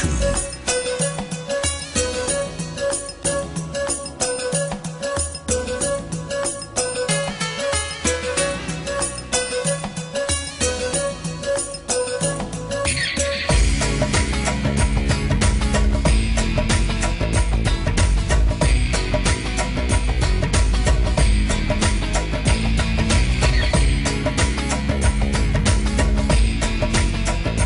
show.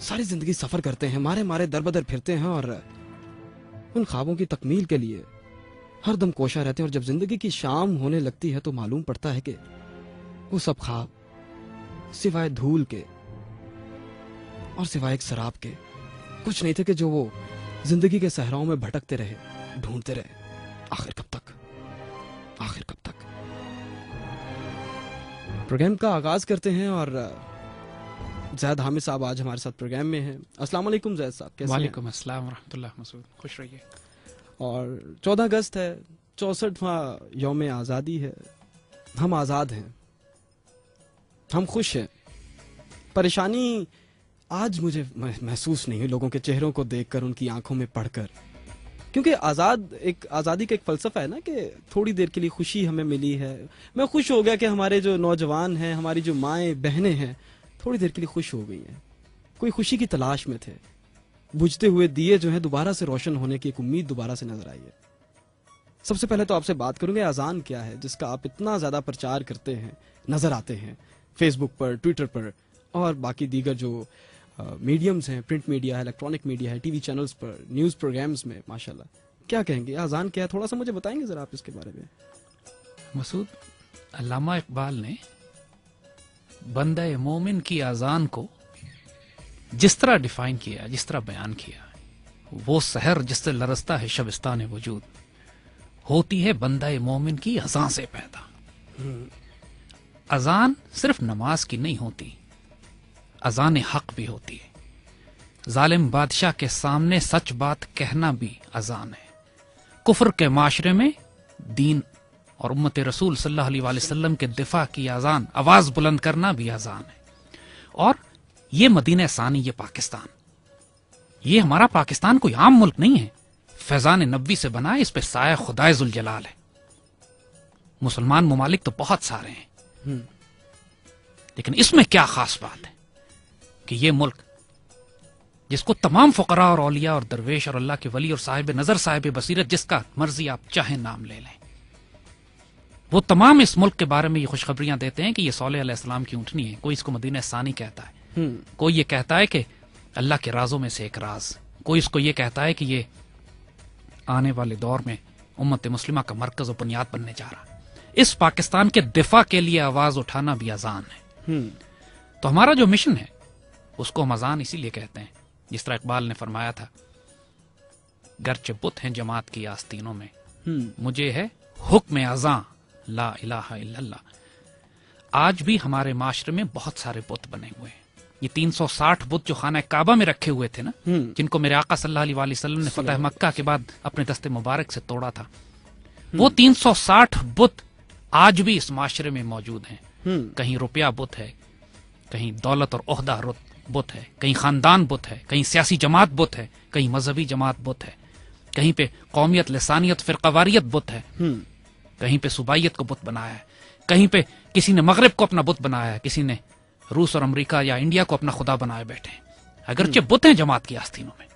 ساری زندگی سفر کرتے ہیں, مارے مارے در بدر پھرتے ہیں اور ان خوابوں کی تکمیل کے لیے ہر دم کوشاں رہتے ہیں, اور جب زندگی کی شام ہونے لگتی ہے تو معلوم پڑتا ہے کہ وہ سب خواب سوائے دھول کے اور سوائے ایک سراب کے کچھ نہیں تھے, کہ جو وہ زندگی کے صحراؤں میں بھٹکتے رہے, ڈھونڈتے رہے, آخر کب تک, آخر کب تک. پروگرام کا آغاز کرتے ہیں اور زید حامد صاحب آج ہمارے ساتھ پروگرام میں ہیں. السلام علیکم زید صاحب, کیسے ہیں؟ وعلیکم السلام ورحمۃ اللہ. مسعود خوش رہیے. اور 14 اگست ہے, 64واں یوم آزادی ہے. ہم آزاد ہیں, ہم خوش ہیں. پریشانی آج مجھے محسوس نہیں ہوئی لوگوں کے چہروں کو دیکھ کر, ان کی آنکھوں میں پڑھ کر, کیونکہ آزادی کا ایک فلسفہ ہے نا کہ تھوڑی دیر کے لیے خوشی ہمیں ملی ہے. میں خوش ہو گیا کہ ہمارے جو نوجوان ہیں, ہماری جو مائیں بہنیں ہیں, تھوڑی دیر کے لیے خوش ہو گئی ہیں. کوئی خوشی کی تلاش میں تھے. بجھتے ہوئے دیے جو ہیں دوبارہ سے روشن ہونے کی ایک امید دوبارہ سے نظر آئی ہے. سب سے پہلے تو آپ سے بات کروں گے, اذان کیا ہے جس کا آپ اتنا زیادہ پرچار کرتے ہیں, نظر آتے ہیں فیس بک پر, ٹویٹر پر اور باقی دیگر جو میڈیمز ہیں, پرنٹ میڈیا ہے, الیکٹرانک میڈیا ہے, ٹی وی چینلز پر, نیوز پروگرامز میں, ماشاءاللہ. کیا کہیں گے, اذان کیا ہے, تھوڑا سا مجھے بتائیں گے ذرا آپ اس کے بارے میں؟ مسعود, علامہ اقبال نے بندہ مومن کی اذان کو جس طرح ڈیفائن کیا, جس طرح بیان کیا, وہ سحر جس سے لرزتا ہے شبستان وجود, ہوتی ہے بندہ مومن کی اذان سے پیدا. اذان صرف نماز کی نہیں ہوتی, اذان حق بھی ہوتی ہے. ظالم بادشاہ کے سامنے سچ بات کہنا بھی اذان ہے. کفر کے معاشرے میں دین اور امت رسول صلی اللہ علیہ وآلہ وسلم کے دفاع کی اذان, آواز بلند کرنا بھی اذان ہے. اور یہ مدینہ ثانی, یہ پاکستان, یہ ہمارا پاکستان کوئی عام ملک نہیں ہے, فیضان نبوی سے بنا ہے, اس پہ سایہ خدائے ذوالجلال ہے. مسلمان ممالک تو بہت سارے ہیں, لیکن اس میں کیا خاص بات ہے کہ یہ ملک جس کو تمام فقراء اور اولیاء اور درویش اور اللہ کے ولی اور صاحب نظر, صاحب بصیرت, جس کا مرضی آپ چاہیں نام لے لیں, وہ تمام اس ملک کے بارے میں یہ خوشخبریاں دیتے ہیں کہ یہ صالح علیہ السلام کی اونٹنی ہے. کوئی اس کو مدینہ ثانی کہتا ہے, کوئی یہ کہتا ہے کہ اللہ کے رازوں میں سے ایک راز, کوئی اس کو یہ کہتا ہے کہ یہ آنے والے دور میں امت مسلمہ کا مرکز و بنیاد بننے جا رہا. اس پاکستان کے دفاع کے لیے آواز اٹھانا بھی اذان ہے. تو ہمارا جو مشن ہے اس کو ہم اذان اسی لیے کہتے ہیں, جس طرح اقبال نے فرمایا تھا, گرچہ بت ہیں جماعت کی آستینوں میں, مجھے ہے حکم اذان لا الہ الا اللہ. آج بھی ہمارے معاشرے میں بہت سارے بت بنے ہوئے ہیں. یہ 360 بت جو خانہ کعبہ میں رکھے ہوئے تھے نا, جن کو میرے آقا صلی اللہ علیہ وآلہ وسلم نے فتح مکہ کے بعد اپنے دست مبارک سے توڑا تھا, وہ 360 بت آج بھی اس معاشرے میں موجود ہیں. کہیں روپیہ بت ہے, کہیں دولت اور عہدہ بت ہے, کہیں خاندان بت ہے, کہیں سیاسی جماعت بت ہے, کہیں مذہبی جماعت بت ہے, کہیں پہ قومیت, لسانیت, فرقواریت بت ہے, کہیں پہ صوبائیت کو بت بنایا ہے, کہیں پہ کسی نے مغرب کو اپنا بت بنایا ہے, کسی نے روس اور امریکہ یا انڈیا کو اپنا خدا بنائے بیٹھے ہیں. اگرچہ بت ہیں جماعت کی آستینوں میں,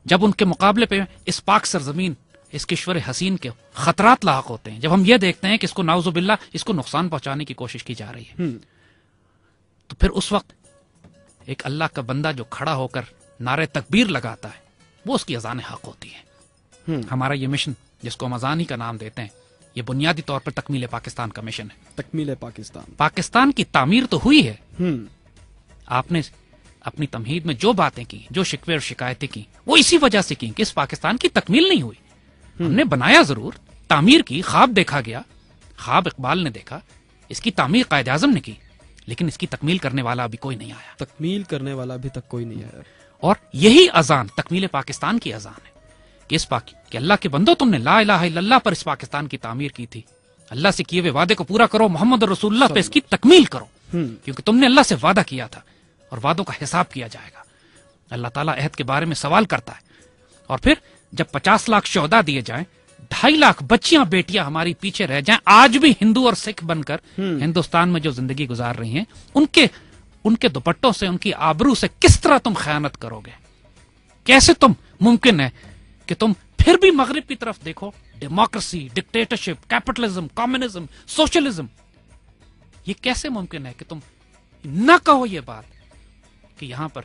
جب ان کے مقابلے پہ اس پاک سرزمین, اس کشور حسین کے خطرات لاحق ہوتے ہیں, جب ہم یہ دیکھتے ہیں کہ اس کو نعوذ باللہ اس کو نقصان پہنچانے کی کوشش کی جا رہی ہے, تو پھر اس وقت ایک اللہ کا بندہ جو کھڑا ہو کر نعرے تکبیر لگاتا ہے, وہ اس کی اذان حق ہوتی ہے. ہمارا یہ مشن جس کو ہم اذان ہی کا نام دیتے ہیں, یہ بنیادی طور پر تکمیل پاکستان کا مشن ہے. تکمیل پاکستان, پاکستان کی تعمیر تو ہوئی ہے. آپ نے اپنی تمہید میں جو باتیں کی, جو شکوے اور شکایتیں کی, وہ اسی وجہ سے کی کہ اس پاکستان کی تکمیل نہیں ہوئی. ہم نے بنایا ضرور, تعمیر کی, خواب دیکھا گیا, خواب اقبال نے دیکھا, اس کی تعمیر قائد اعظم نے کی, لیکن اس کی تکمیل کرنے والا ابھی کوئی نہیں آیا. تکمیل کرنے والا ابھی تک کوئی نہیں آیا. اور یہی اذان تکمیل پاکستان کی اذان ہے کہ کہ اللہ کے بندو, تم نے لا الہ الا اللہ پر اس پاکستان کی تعمیر کی تھی, اللہ سے کیے ہوئے وعدے کو پورا کرو, محمد رسول اللہ پہ اس کی تکمیل کرو, کیونکہ تم نے اللہ سے وعدہ کیا تھا اور وعدوں کا حساب کیا جائے گا. اللہ تعالیٰ عہد کے بارے میں سوال کرتا ہے. اور پھر جب 50 لاکھ شہداء دیے جائیں, 2.5 لاکھ بچیاں بیٹیاں ہماری پیچھے رہ جائیں, آج بھی ہندو اور سکھ بن کر ہندوستان میں جو زندگی گزار رہی ہیں, ان کے دوپٹوں سے, ان کی آبرو سے کس طرح تم خیانت کرو گے؟ کیسے تم ممکن ہے کہ تم پھر بھی مغرب کی طرف دیکھو, democracy, dictatorship, capitalism, communism, socialism, یہ کیسے ممکن ہے کہ تم نہ کہو یہ بات کہ یہاں پر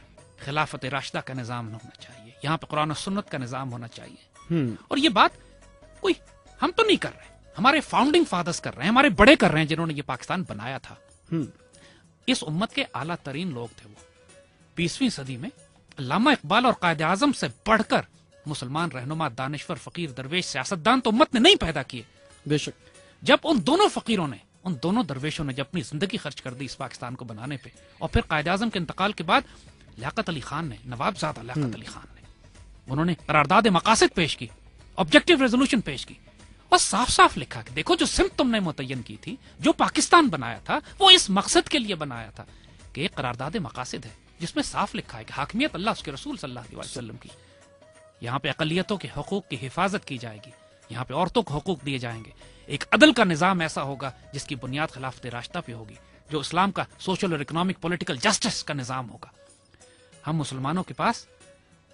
خلافت راشدہ کا نظام ہونا چاہیے، یہاں پہ قرآن و سنت کا نظام ہونا چاہیے. ہم اور یہ بات کوئی ہم تو نہیں کر رہے، ہمارے فاؤنڈنگ فادرز کر رہے ہیں، ہمارے بڑے کر رہے ہیں جنہوں نے یہ پاکستان بنایا تھا. ہم اس امت کے اعلیٰ ترین لوگ تھے وہ. 20ویں صدی میں علامہ اقبال اور قائد اعظم سے بڑھ کر مسلمان رہنما، دانشور، فقیر، درویش، سیاستدان تو امت نے نہیں پیدا کیے. بے شک. جب ان دونوں فقیروں نے، ان دونوں درویشوں نے جب اپنی زندگی خرچ کر دی اس پاکستان کو بنانے پہ، اور پھر قائد اعظم کے انتقال کے بعد لیاقت علی خان نے، نواب زادہ لیاقت علی خان نے، انہوں نے قرارداد مقاصد پیش کی، آبجیکٹو ریزولوشن پیش کی، اور صاف صاف لکھا کہ دیکھو جو سمت تم نے متعین کی تھی، جو پاکستان بنایا تھا، وہ اس مقصد کے لیے بنایا تھا کہ ایک قرارداد مقاصد ہے جس میں صاف لکھا ہے کہ حاکمیت اللہ اس کے رسول صلی اللہ علیہ وسلم کی، یہاں پہ اقلیتوں کے حقوق کی حفاظت کی جائے گی، یہاں پہ عورتوں کو حقوق دیے جائیں گے، ایک عدل کا نظام ایسا ہوگا جس کی بنیاد خلافت راشدہ پہ ہوگی، جو اسلام کا سوشل اور اکنامک پولیٹیکل جسٹس کا نظام ہوگا. ہم مسلمانوں کے پاس،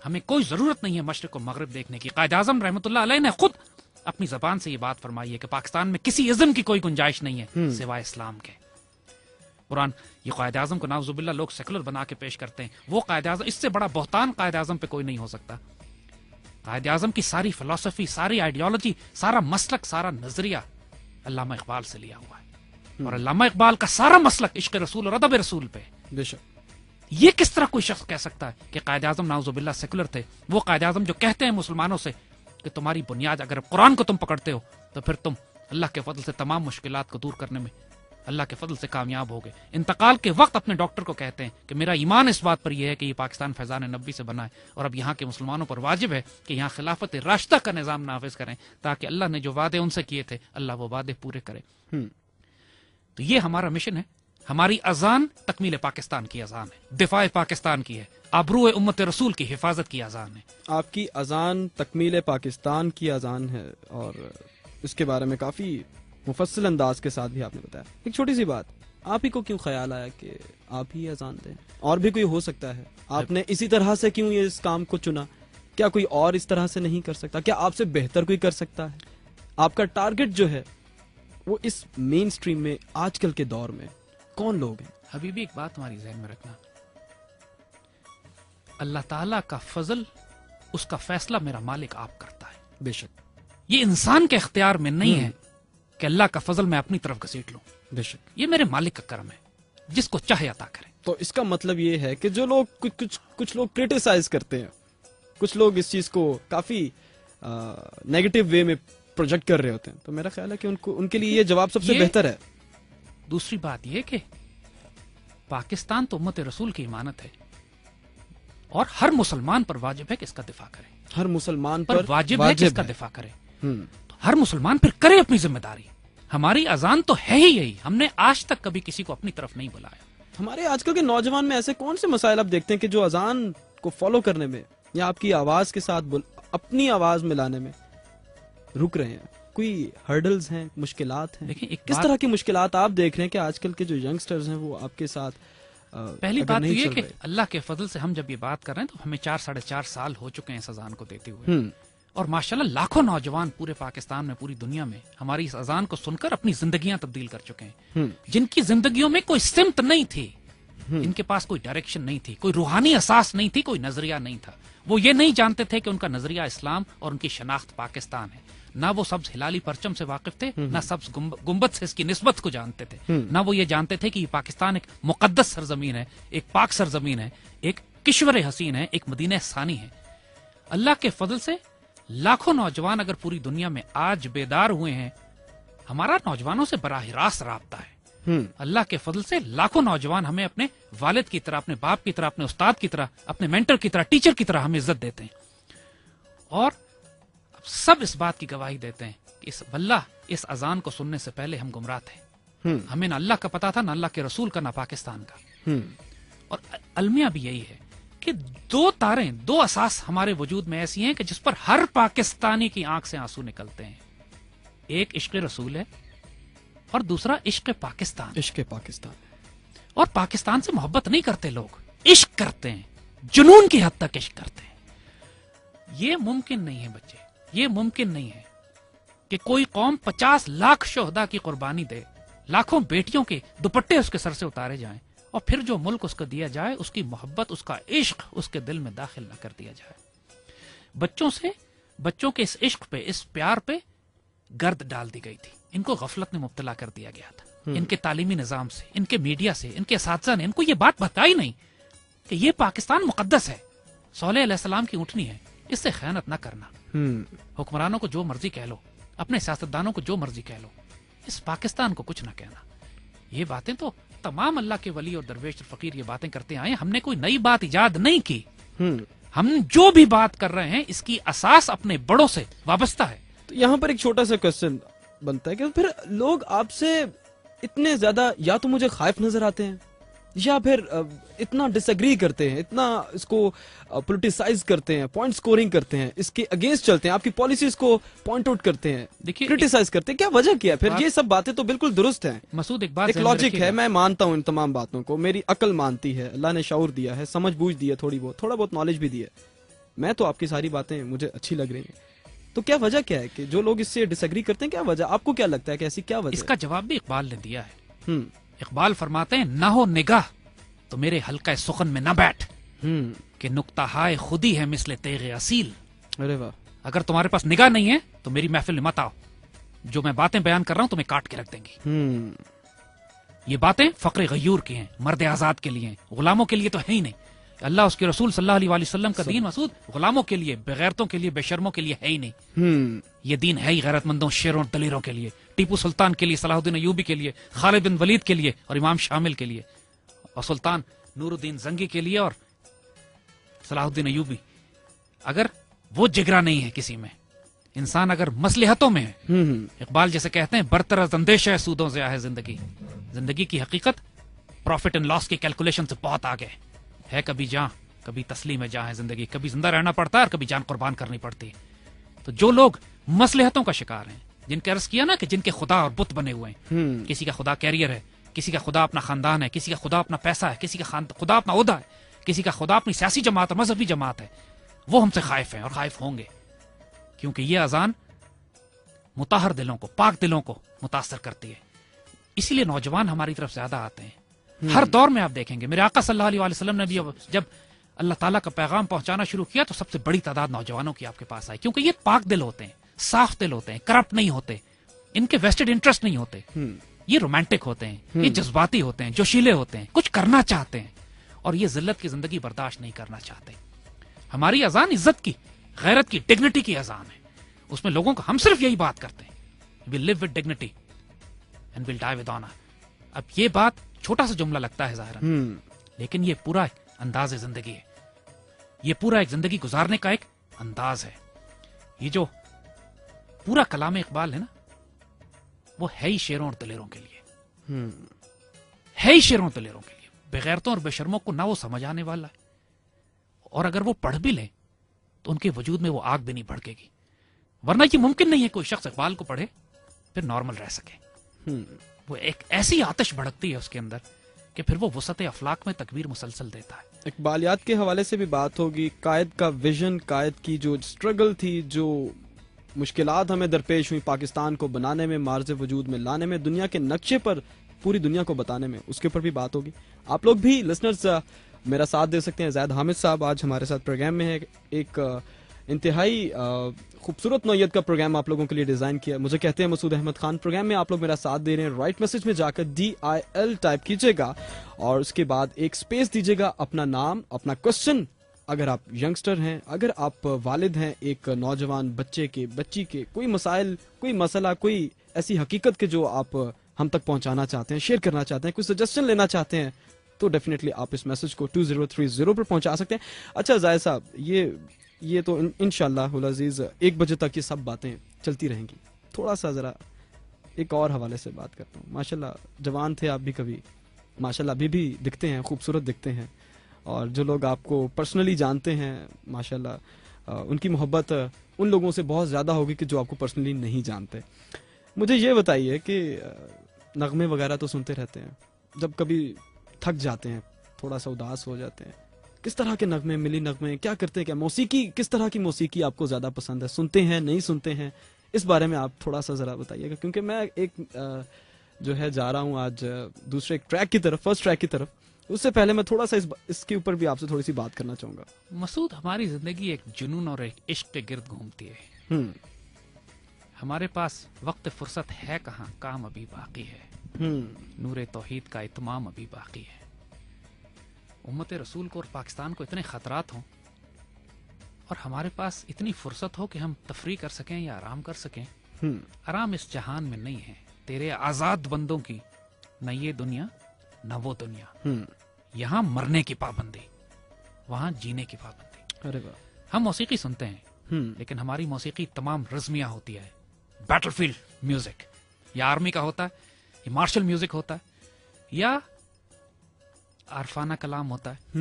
ہمیں کوئی ضرورت نہیں ہے مشرق و مغرب دیکھنے کی. قائد اعظم رحمۃ اللہ علیہ نے خود اپنی زبان سے یہ بات فرمائی ہے کہ پاکستان میں کسی ازم کی کوئی گنجائش نہیں ہے سوائے اسلام کے. قرآن یہ قائد اعظم کو نعوذ باللہ لوگ سیکولر بنا کے پیش کرتے ہیں، وہ قائد اعظم، اس سے بڑا بہتان قائد اعظم پہ کوئی نہیں ہو سکتا. قائد اعظم کی ساری فلسفی، ساری آئیڈیالوجی، سارا مسلک، سارا نظریہ علامہ اقبال سے لیا ہوا ہے، اور علامہ اقبال کا سارا مسلک عشق رسول اور ادب رسول پہ. بے شک. یہ کس طرح کوئی شخص کہہ سکتا ہے کہ قائد اعظم نعوذ باللہ سیکولر تھے؟ وہ قائد اعظم جو کہتے ہیں مسلمانوں سے کہ تمہاری بنیاد اگر قرآن کو تم پکڑتے ہو تو پھر تم اللہ کے فضل سے تمام مشکلات کو دور کرنے میں اللہ کے فضل سے کامیاب ہو گئے. انتقال کے وقت اپنے ڈاکٹر کو کہتے ہیں کہ میرا ایمان اس بات پر یہ ہے کہ یہ پاکستان فیضان نبی سے بنا ہے، اور اب یہاں کے مسلمانوں پر واجب ہے کہ یہاں خلافت راشدہ کا نظام نافذ کریں تاکہ اللہ نے جو وعدے ان سے کیے تھے اللہ وہ وعدے پورے کرے. تو یہ ہمارا مشن ہے. ہماری اذان تکمیل پاکستان کی اذان ہے، دفاع پاکستان کی ہے، آبرو امت رسول کی حفاظت کی اذان ہے. آپ کی اذان تکمیل پاکستان کی اذان ہے، اور اس کے بارے میں کافی مفصل انداز کے ساتھ بھی آپ نے بتایا. ایک چھوٹی سی بات، آپ ہی کو کیوں خیال آیا کہ آپ ہی اذان دیں؟ اور بھی کوئی ہو سکتا ہے، آپ نے اسی طرح سے کیوں اس کام کو چنا؟ کیا کوئی اور اس طرح سے نہیں کر سکتا؟ کیا آپ سے بہتر کوئی کر سکتا ہے؟ آپ کا ٹارگٹ جو ہے وہ اس مین سٹریم میں آج کل کے دور میں کون لوگ ہیں؟ حبیبی ایک بات ہماری ذہن میں رکھنا، اللہ تعالیٰ کا فضل، اس کا فیصلہ میرا مالک آپ کرتا ہے. بے شک. یہ انسان کے اختیار میں نہیں ہے کہ اللہ کا فضل میں اپنی طرف گھسیٹ لوں. بے شک. یہ میرے مالک کا کرم ہے، جس کو چاہے عطا کرے. تو اس کا مطلب یہ ہے کہ جو لوگ کچھ لوگ کرٹیسائز کرتے ہیں، کچھ لوگ اس چیز کو کافی نیگیٹو وے میں پروجیکٹ کر رہے ہوتے ہیں، تو میرا خیال ہے کہ ان کے لیے یہ جواب سب سے بہتر ہے. دوسری بات یہ کہ پاکستان تو امت رسول کی امانت ہے، اور ہر مسلمان پر واجب ہے کہ اس کا دفاع کرے. ہر مسلمان پر واجب ہے کہ اس کا دفاع کرے. تو ہر مسلمان پھر کرے اپنی ذمہ داری. ہماری اذان تو ہے ہی یہی، ہم نے آج تک کبھی کسی کو اپنی طرف نہیں بلایا. ہمارے آج کل کے نوجوان میں ایسے کون سے مسائل آپ دیکھتے ہیں کہ جو اذان کو فالو کرنے میں یا آپ کی آواز کے ساتھ اپنی آواز ملانے میں رک رہے ہیں؟ کوئی ہرڈلز ہیں، مشکلات ہیں؟ کس طرح کی مشکلات آپ دیکھ رہے ہیں کہ آج کل کے جو ینگسٹرز ہیں وہ آپ کے ساتھ؟ پہلی بات یہ کہ اللہ کے فضل سے ہم جب یہ بات کر رہے ہیں تو ہمیں 4-4.5 سال ہو چکے ہیں اس اذان کو دیتے ہوئے، اور ماشاءاللہ لاکھوں نوجوان پورے پاکستان میں، پوری دنیا میں ہماری اس اذان کو سن کر اپنی زندگیاں تبدیل کر چکے ہیں. جن کی زندگیوں میں کوئی سمت نہیں تھی، ان کے پاس کوئی ڈائریکشن نہیں تھی، کوئی روحانی اساس نہیں تھی، کوئی نظریہ نہیں تھا. وہ یہ نہیں جانتے تھے کہ ان کا نظریہ اسلام اور ان کی شناخت پاکستان ہے. نہ وہ سبز ہلالی پرچم سے واقف تھے، نہ سبز گنبد سے اس کی نسبت کو جانتے تھے، نہ وہ یہ جانتے تھے کہ یہ پاکستان ایک مقدس سرزمین ہے، ایک پاک سرزمین ہے، ایک کشور حسین ہے، ایک مدینہ ثانی ہے. اللہ کے فضل سے لاکھوں نوجوان اگر پوری دنیا میں آج بیدار ہوئے ہیں، ہمارا نوجوانوں سے براہ راست رابطہ ہے. اللہ کے فضل سے لاکھوں نوجوان ہمیں اپنے والد کی طرح، اپنے باپ کی طرح، اپنے استاد کی طرح، اپنے مینٹر کی طرح، ٹیچر کی طرح ہمیں عزت دیتے ہیں، اور سب اس بات کی گواہی دیتے ہیں کہ اس اذان کو سننے سے پہلے ہم گمراہ تھے. ہمیں نہ اللہ کا پتا تھا، نہ اللہ کے رسول کا، نہ پاکستان کا. اور المیہ بھی یہی ہے کہ 2 تاریں، 2 اساس ہمارے وجود میں ایسی ہیں کہ جس پر ہر پاکستانی کی آنکھ سے آنسو نکلتے ہیں. ایک عشق رسول ہے اور دوسرا عشق پاکستان. عشق پاکستان. اور پاکستان سے محبت نہیں کرتے لوگ، عشق کرتے ہیں، جنون کی حد تک عشق کرتے ہیں. یہ ممکن نہیں ہے بچے، یہ ممکن نہیں ہے کہ کوئی قوم 50 لاکھ شہداء کی قربانی دے، لاکھوں بیٹیوں کے دوپٹے اس کے سر سے اتارے جائیں، اور پھر جو ملک اس کو دیا جائے اس کی محبت، اس کا عشق اس کے دل میں داخل نہ کر دیا جائے. بچوں کے اس عشق پہ، اس پیار پہ گرد ڈال دی گئی تھی. ان کو غفلت میں مبتلا کر دیا گیا تھا. ان کے تعلیمی نظام سے، ان کے میڈیا سے، ان کے اساتذہ نے ان کو یہ بات بتائی نہیں کہ یہ پاکستان مقدس ہے، صالح علیہ السلام کی اونٹنی ہے، اس سے خیانت نہ کرنا. حکمرانوں کو جو مرضی کہہ لو، اپنے سیاستدانوں کو جو مرضی کہہ لو، اس پاکستان کو کچھ نہ کہنا. یہ باتیں تو تمام اللہ کے ولی اور درویش اور فقیر یہ باتیں کرتے آئے. ہم نے کوئی نئی بات ایجاد نہیں کی. ہم جو بھی بات کر رہے ہیں اس کی اساس اپنے بڑوں سے وابستہ ہے. تو یہاں پر ایک چھوٹا سا کوسچن بنتا ہے کہ پھر لوگ آپ سے اتنے زیادہ یا تو مجھے خائف نظر آتے ہیں یا پھر اتنا ڈس ایگری کرتے ہیں، اتنا اس کو پولیٹیسائز کرتے ہیں، پوائنٹ سکورنگ کرتے ہیں، اس کے اگینسٹ چلتے ہیں، آپ کی پالیسیز کو پوائنٹ آؤٹ کرتے ہیں، کرٹیسائز کرتے ہیں. کیا وجہ کیا ہے پھر؟ یہ سب باتیں تو بالکل درست ہیں مسعود، ایک لاجک ہے، میں مانتا ہوں ان تمام باتوں کو، میری عقل مانتی ہے، اللہ نے شعور دیا ہے، سمجھ بوجھ دی ہے، تھوڑا بہت نالج بھی دی ہے. میں تو آپ کی ساری باتیں مجھے اچھی لگ رہی ہیں. تو کیا وجہ کیا ہے کہ جو لوگ اس سے ڈس ایگری کرتے ہیں؟ کیا وجہ آپ کو کیا لگتا ہے کہ ایسی کیا وجہ؟ اس کا جواب بھی اقبال نے دیا ہے. اقبال فرماتے ہیں نہ ہو نگاہ تو میرے حلقہ سخن میں نہ بیٹھ، کہ نکتہ ہائے خودی ہے مثل تیغ اصیل. ارے واہ. اگر تمہارے پاس نگاہ نہیں ہے تو میری محفل میں مت آؤ. جو میں باتیں بیان کر رہا ہوں تمہیں کاٹ کے رکھ دیں گی. یہ باتیں فقر غیور کی ہیں، مرد آزاد کے لیے، غلاموں کے لیے تو ہے ہی نہیں. اللہ اس کے رسول صلی اللہ علیہ وآلہ وسلم کا دین مسعود غلاموں کے لیے، بغیرتوں کے لیے، بے شرموں کے لیے ہے ہی نہیں. یہ دین ہے ہی غیرت مندوں، شیروں، دلیروں کے لیے، ٹیپو سلطان کے لیے، صلاح الدین ایوبی کے لیے، خالد بن ولید کے لیے اور امام شامل کے لیے اور سلطان نور الدین زنگی کے لیے اور صلاح الدین ایوبی. اگر وہ جگرا نہیں ہے کسی میں، انسان اگر مصلحتوں میں ہے، اقبال جیسے کہتے ہیں برتر از اندیشہ سودوں سے ہے زندگی. زندگی کی حقیقت پروفٹ اینڈ لاس کی کیلکولیشن سے بہت آگے ہے. کبھی جاں، کبھی تسلیم جاں ہے زندگی، کبھی زندہ رہنا پڑتا ہے اور کبھی جان قربان کرنی پڑتی ہے. تو جو لوگ مصلحتوں کا شکار ہیں، جن کے عرض کیا نا کہ جن کے خدا اور بت بنے ہوئے ہیں، کسی کا خدا کیریئر ہے، کسی کا خدا اپنا خاندان ہے، کسی کا خدا اپنا پیسہ ہے، کسی کا خدا اپنا عہدہ ہے، کسی کا خدا اپنی سیاسی جماعت اور مذہبی جماعت ہے، وہ ہم سے خائف ہیں اور خائف ہوں گے. کیونکہ یہ اذان مطہر دلوں کو، پاک دلوں کو متاثر کرتی ہے. اسی لیے نوجوان ہماری طرف زیادہ آتے ہیں. ہر دور میں آپ دیکھیں گے، میرے آقا صلی اللہ علیہ وآلہ وسلم نے بھی جب اللہ تعالیٰ کا پیغام پہنچانا شروع کیا تو سب سے بڑی تعداد نوجوانوں کی آپ کے پاس آئی. کیونکہ یہ پاک دل ہوتے ہیں، صاف دل ہوتے ہیں، کرپٹ نہیں ہوتے، ان کے ویسٹڈ انٹرسٹ نہیں ہوتے. یہ رومانٹک ہوتے ہیں، یہ جذباتی ہوتے ہیں، جوشیلے ہوتے ہیں، کچھ کرنا چاہتے ہیں اور یہ ذلت کی زندگی برداشت نہیں کرنا چاہتے. ہماری اذان عزت کی، غیرت کی، ڈگنیٹی کی اذان ہے. اس میں لوگوں کو ہم صرف یہی بات کرتے ہیں، we live with dignity and will die with honour. اب یہ بات چھوٹا سا جملہ لگتا ہے ظاہراً، لیکن یہ پورا انداز زندگی ہے. یہ پورا ایک زندگی گزارنے کا ایک انداز ہے. یہ جو پورا کلام اقبال ہے نا، وہ ہے ہی شیروں اور دلیروں کے لیے، ہے ہی شیروں اور دلیروں کے لیے. بغیرتوں اور بے شرموں کو نہ وہ سمجھ آنے والا ہے، اور اگر وہ پڑھ بھی لیں تو ان کے وجود میں وہ آگ بھی نہیں بھڑکے گی. ورنہ یہ ممکن نہیں ہے کوئی شخص اقبال کو پڑھے پھر نارمل رہ سکے. وہ ایک ایسی آتش بھڑکتی ہے اس کے اندر کہ پھر وہ وسعت افلاق میں تکبیر مسلسل دیتا ہے. اقبالیات کے حوالے سے بھی بات ہوگی، قائد کا ویژن، قائد کی جو سٹرگل تھی، جو مشکلات ہمیں درپیش ہوئی پاکستان کو بنانے میں، مارز وجود میں لانے میں، دنیا کے نقشے پر پوری دنیا کو بتانے میں، اس کے اوپر بھی بات ہوگی. آپ لوگ بھی لسنرز میرا ساتھ دے سکتے ہیں. زید حامد صاحب آج ہمارے ساتھ پروگرام میں ہے. ایک انتہائی خوبصورت نوعیت کا پروگرام آپ لوگوں کے لیے ڈیزائن کیا. مجھے کہتے ہیں مسعود احمد خان. پروگرام میں آپ لوگ میرا ساتھ دے رہے ہیں، رائٹ میسج میں جا کر DIL ٹائپ کیجیے گا اور اس کے بعد ایک سپیس دیجیے گا، اپنا نام، اپنا کوسچن. اگر آپ ینگسٹر ہیں، اگر آپ والد ہیں ایک نوجوان بچے کے، بچی کے، کوئی مسائل، کوئی مسئلہ، کوئی ایسی حقیقت کے جو آپ ہم تک پہنچانا چاہتے ہیں، شیئر کرنا چاہتے ہیں، کوئی سجیشن لینا چاہتے ہیں، تو ڈیفینیٹلی آپ اس میسج کو 2030 پر پہنچا سکتے ہیں. اچھا زاہد صاحب، یہ تو انشاءاللہ العزیز 1 بجے تک یہ سب باتیں چلتی رہیں گی. تھوڑا سا ذرا ایک اور حوالے سے بات کرتا ہوں. ماشاءاللہ جوان تھے آپ بھی کبھی، ماشاءاللہ ابھی بھی دکھتے ہیں، خوبصورت دکھتے ہیں. اور جو لوگ آپ کو پرسنلی جانتے ہیں ماشاءاللہ ان کی محبت ان لوگوں سے بہت زیادہ ہوگی کہ جو آپ کو پرسنلی نہیں جانتے. مجھے یہ بتائیے کہ نغمے وغیرہ تو سنتے رہتے ہیں، جب کبھی تھک جاتے ہیں، تھوڑا سا اداس ہو جاتے ہیں، کس طرح کے نغمے، ملی نغمے کیا کرتے ہیں؟ کیا موسیقی، کس طرح کی موسیقی آپ کو زیادہ پسند ہے؟ سنتے ہیں، نہیں سنتے ہیں؟ اس بارے میں آپ تھوڑا سا ذرا بتائیے گا، کیونکہ میں ایک جو ہے جا رہا ہوں آج دوسرے ٹریک کی طرف، فرسٹ ٹریک کی طرف. اس سے پہلے میں تھوڑا سا اس کے اوپر بھی آپ سے تھوڑی سی بات کرنا چاہوں گا. مسعود، ہماری زندگی ایک جنون اور ایک عشق کے گرد گھومتی ہے. ہمارے پاس وقت فرصت ہے کہاں، کام ابھی باقی ہے. نور توحید کا اتمام ابھی باقی ہے. امت رسول کو اور پاکستان کو اتنے خطرات ہوں اور ہمارے پاس اتنی فرصت ہو کہ ہم تفریح کر سکیں یا آرام کر سکیں. آرام اس جہان میں نہیں ہے. تیرے آزاد بندوں کی نہ یہ دنیا نہ وہ دنیا. یہاں مرنے کی پابندی، وہاں جینے کی پابندی. ارے واہ. ہم موسیقی سنتے ہیں لیکن ہماری موسیقی تمام رزمیہ ہوتی ہے. بیٹل فیلڈ میوزک یا آرمی کا ہوتا ہے، یا مارشل میوزک ہوتا ہے، یا عارفانہ کلام ہوتا ہے،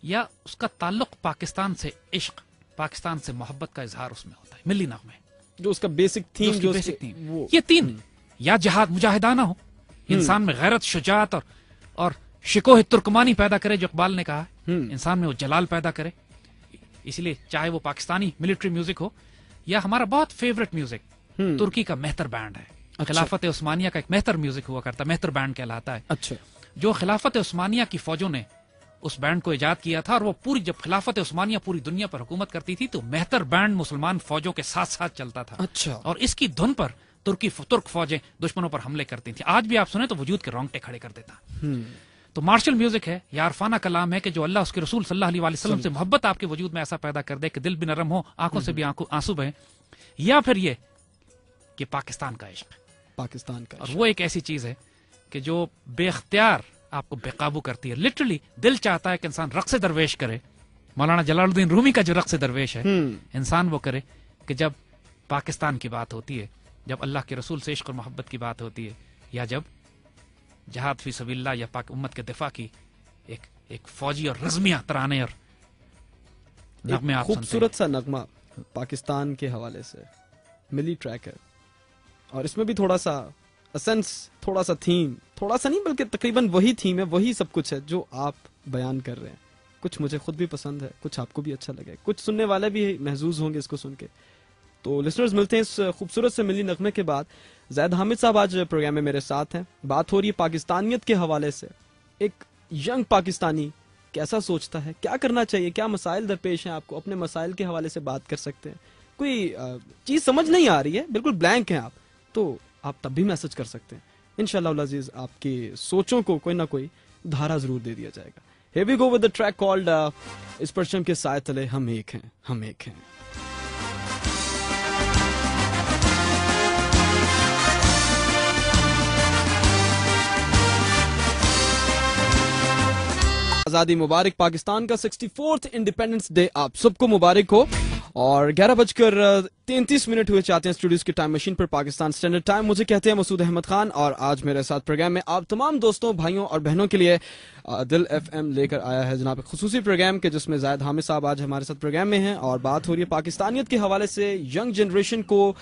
یا اس کا تعلق پاکستان سے عشق، پاکستان سے محبت کا اظہار اس میں ہوتا ہے. ملی نغمے جو اس کا بیسک تھیم، جو بیسک تھیم، یہ تین، یا جہاد مجاہدانہ ہو، انسان میں غیرت، شجاعت اور شکوہ ترکمانی پیدا کرے، جو اقبال نے کہا ہے، انسان میں وہ جلال پیدا کرے. اس لیے چاہے وہ پاکستانی ملٹری میوزک ہو یا ہمارا بہت فیوریٹ میوزک ترکی کا مہتر بینڈ ہے. خلافت عثمانیہ کا ایک مہتر میوزک ہوا کرتا ہے، مہتر بینڈ کہلاتا ہے. اچھا. جو خلافت عثمانیہ کی فوجوں نے اس بینڈ کو ایجاد کیا تھا، اور وہ پوری، جب خلافت عثمانیہ پوری دنیا پر حکومت کرتی تھی تو مہتر بینڈ مسلمان فوجوں کے ساتھ ساتھ چلتا تھا. اچھا. اور اس کی دھن پر ترک فوجیں دشمنوں پر حملے کرتی تھیں. آج بھی آپ سنیں تو وجود کے رونگٹے کھڑے کر دیتا. تو مارشل میوزک ہے یا عرفانہ کلام ہے کہ جو اللہ اس کے رسول صلی اللہ علیہ وسلم سے محبت آپ کے وجود میں ایسا پیدا کر دے کہ دل بھی نرم ہو، آنکھوں سے بھی آنسو بہیں. یا پھر یہ کہ پاکستان کا عشق، پاکستان کا عشق. اور وہ ایک ایسی چیز ہے کہ جو بے اختیار آپ کو بے قابو کرتی ہے. لٹرلی دل چاہتا ہے کہ انسان رقص درویش کرے. مولانا جلال الدین رومی کا جو رقص درویش ہے، انسان وہ کرے کہ جب پاکستان کی بات ہوتی ہے، جب اللہ کے رسول سے عشق اور محبت کی بات ہوتی ہے، یا جب جہاد فی سبیل اللہ یا پاک امت کے دفاع کی ایک فوجی اور رزمیہ ترانے اور نغمے آپ سنتے ہیں. خوبصورت سا نغمہ پاکستان کے حوالے سے ملی ٹریک ہے، اور اس میں بھی تھوڑا سا اسنس، تھوڑا سا تھیم، تھوڑا سا نہیں بلکہ تقریباً وہی تھیم ہے، وہی سب کچھ ہے جو آپ بیان کر رہے ہیں. کچھ مجھے خود بھی پسند ہے، کچھ آپ کو بھی اچھا لگے، کچھ سننے والے بھی محظوظ ہوں گے اس کو سن کے. تو لسنرز ملتے ہیں اس خوبصورت سے ملی نغمے کے بعد. زید حامد صاحب آج پروگرام میں میرے ساتھ ہیں. بات ہو رہی ہے پاکستانیت کے حوالے سے. ایک ینگ پاکستانی کیسا سوچتا ہے، کیا کرنا چاہیے، کیا مسائل درپیش ہیں آپ کو، اپنے مسائل کے حوالے سے بات کر سکتے ہیں. کوئی چیز سمجھ نہیں آ رہی ہے، بالکل بلینک ہیں آپ، تو آپ تب بھی میسج کر سکتے ہیں. انشاءاللہ العزیز آپ کی سوچوں کو کوئی نہ کوئی دھارا ضرور دے دیا جائے گا. Here we go with the track called اس پرچم کے سائے تلے ہم ایک ہیں، ہم ایک ہیں. آزادی مبارک. پاکستان کا 64th انڈیپینڈنس ڈے آپ سب کو مبارک ہو. اور 11:33 ہوئے چاہتے ہیں اسٹوڈیوز کی ٹائم مشین پر پاکستان اسٹینڈرڈ ٹائم. مجھے کہتے ہیں مسعود احمد خان، اور آج میرے ساتھ پروگرام میں آپ تمام دوستوں، بھائیوں اور بہنوں کے لیے دل ایف ایم لے کر آیا ہے جناب ایک خصوصی پروگرام کے جس میں زید حامد صاحب آج ہمارے ساتھ پروگرام میں ہیں، اور بات ہو رہی ہے پاکستانیت کے حوالے سے، ینگ جنریشن کو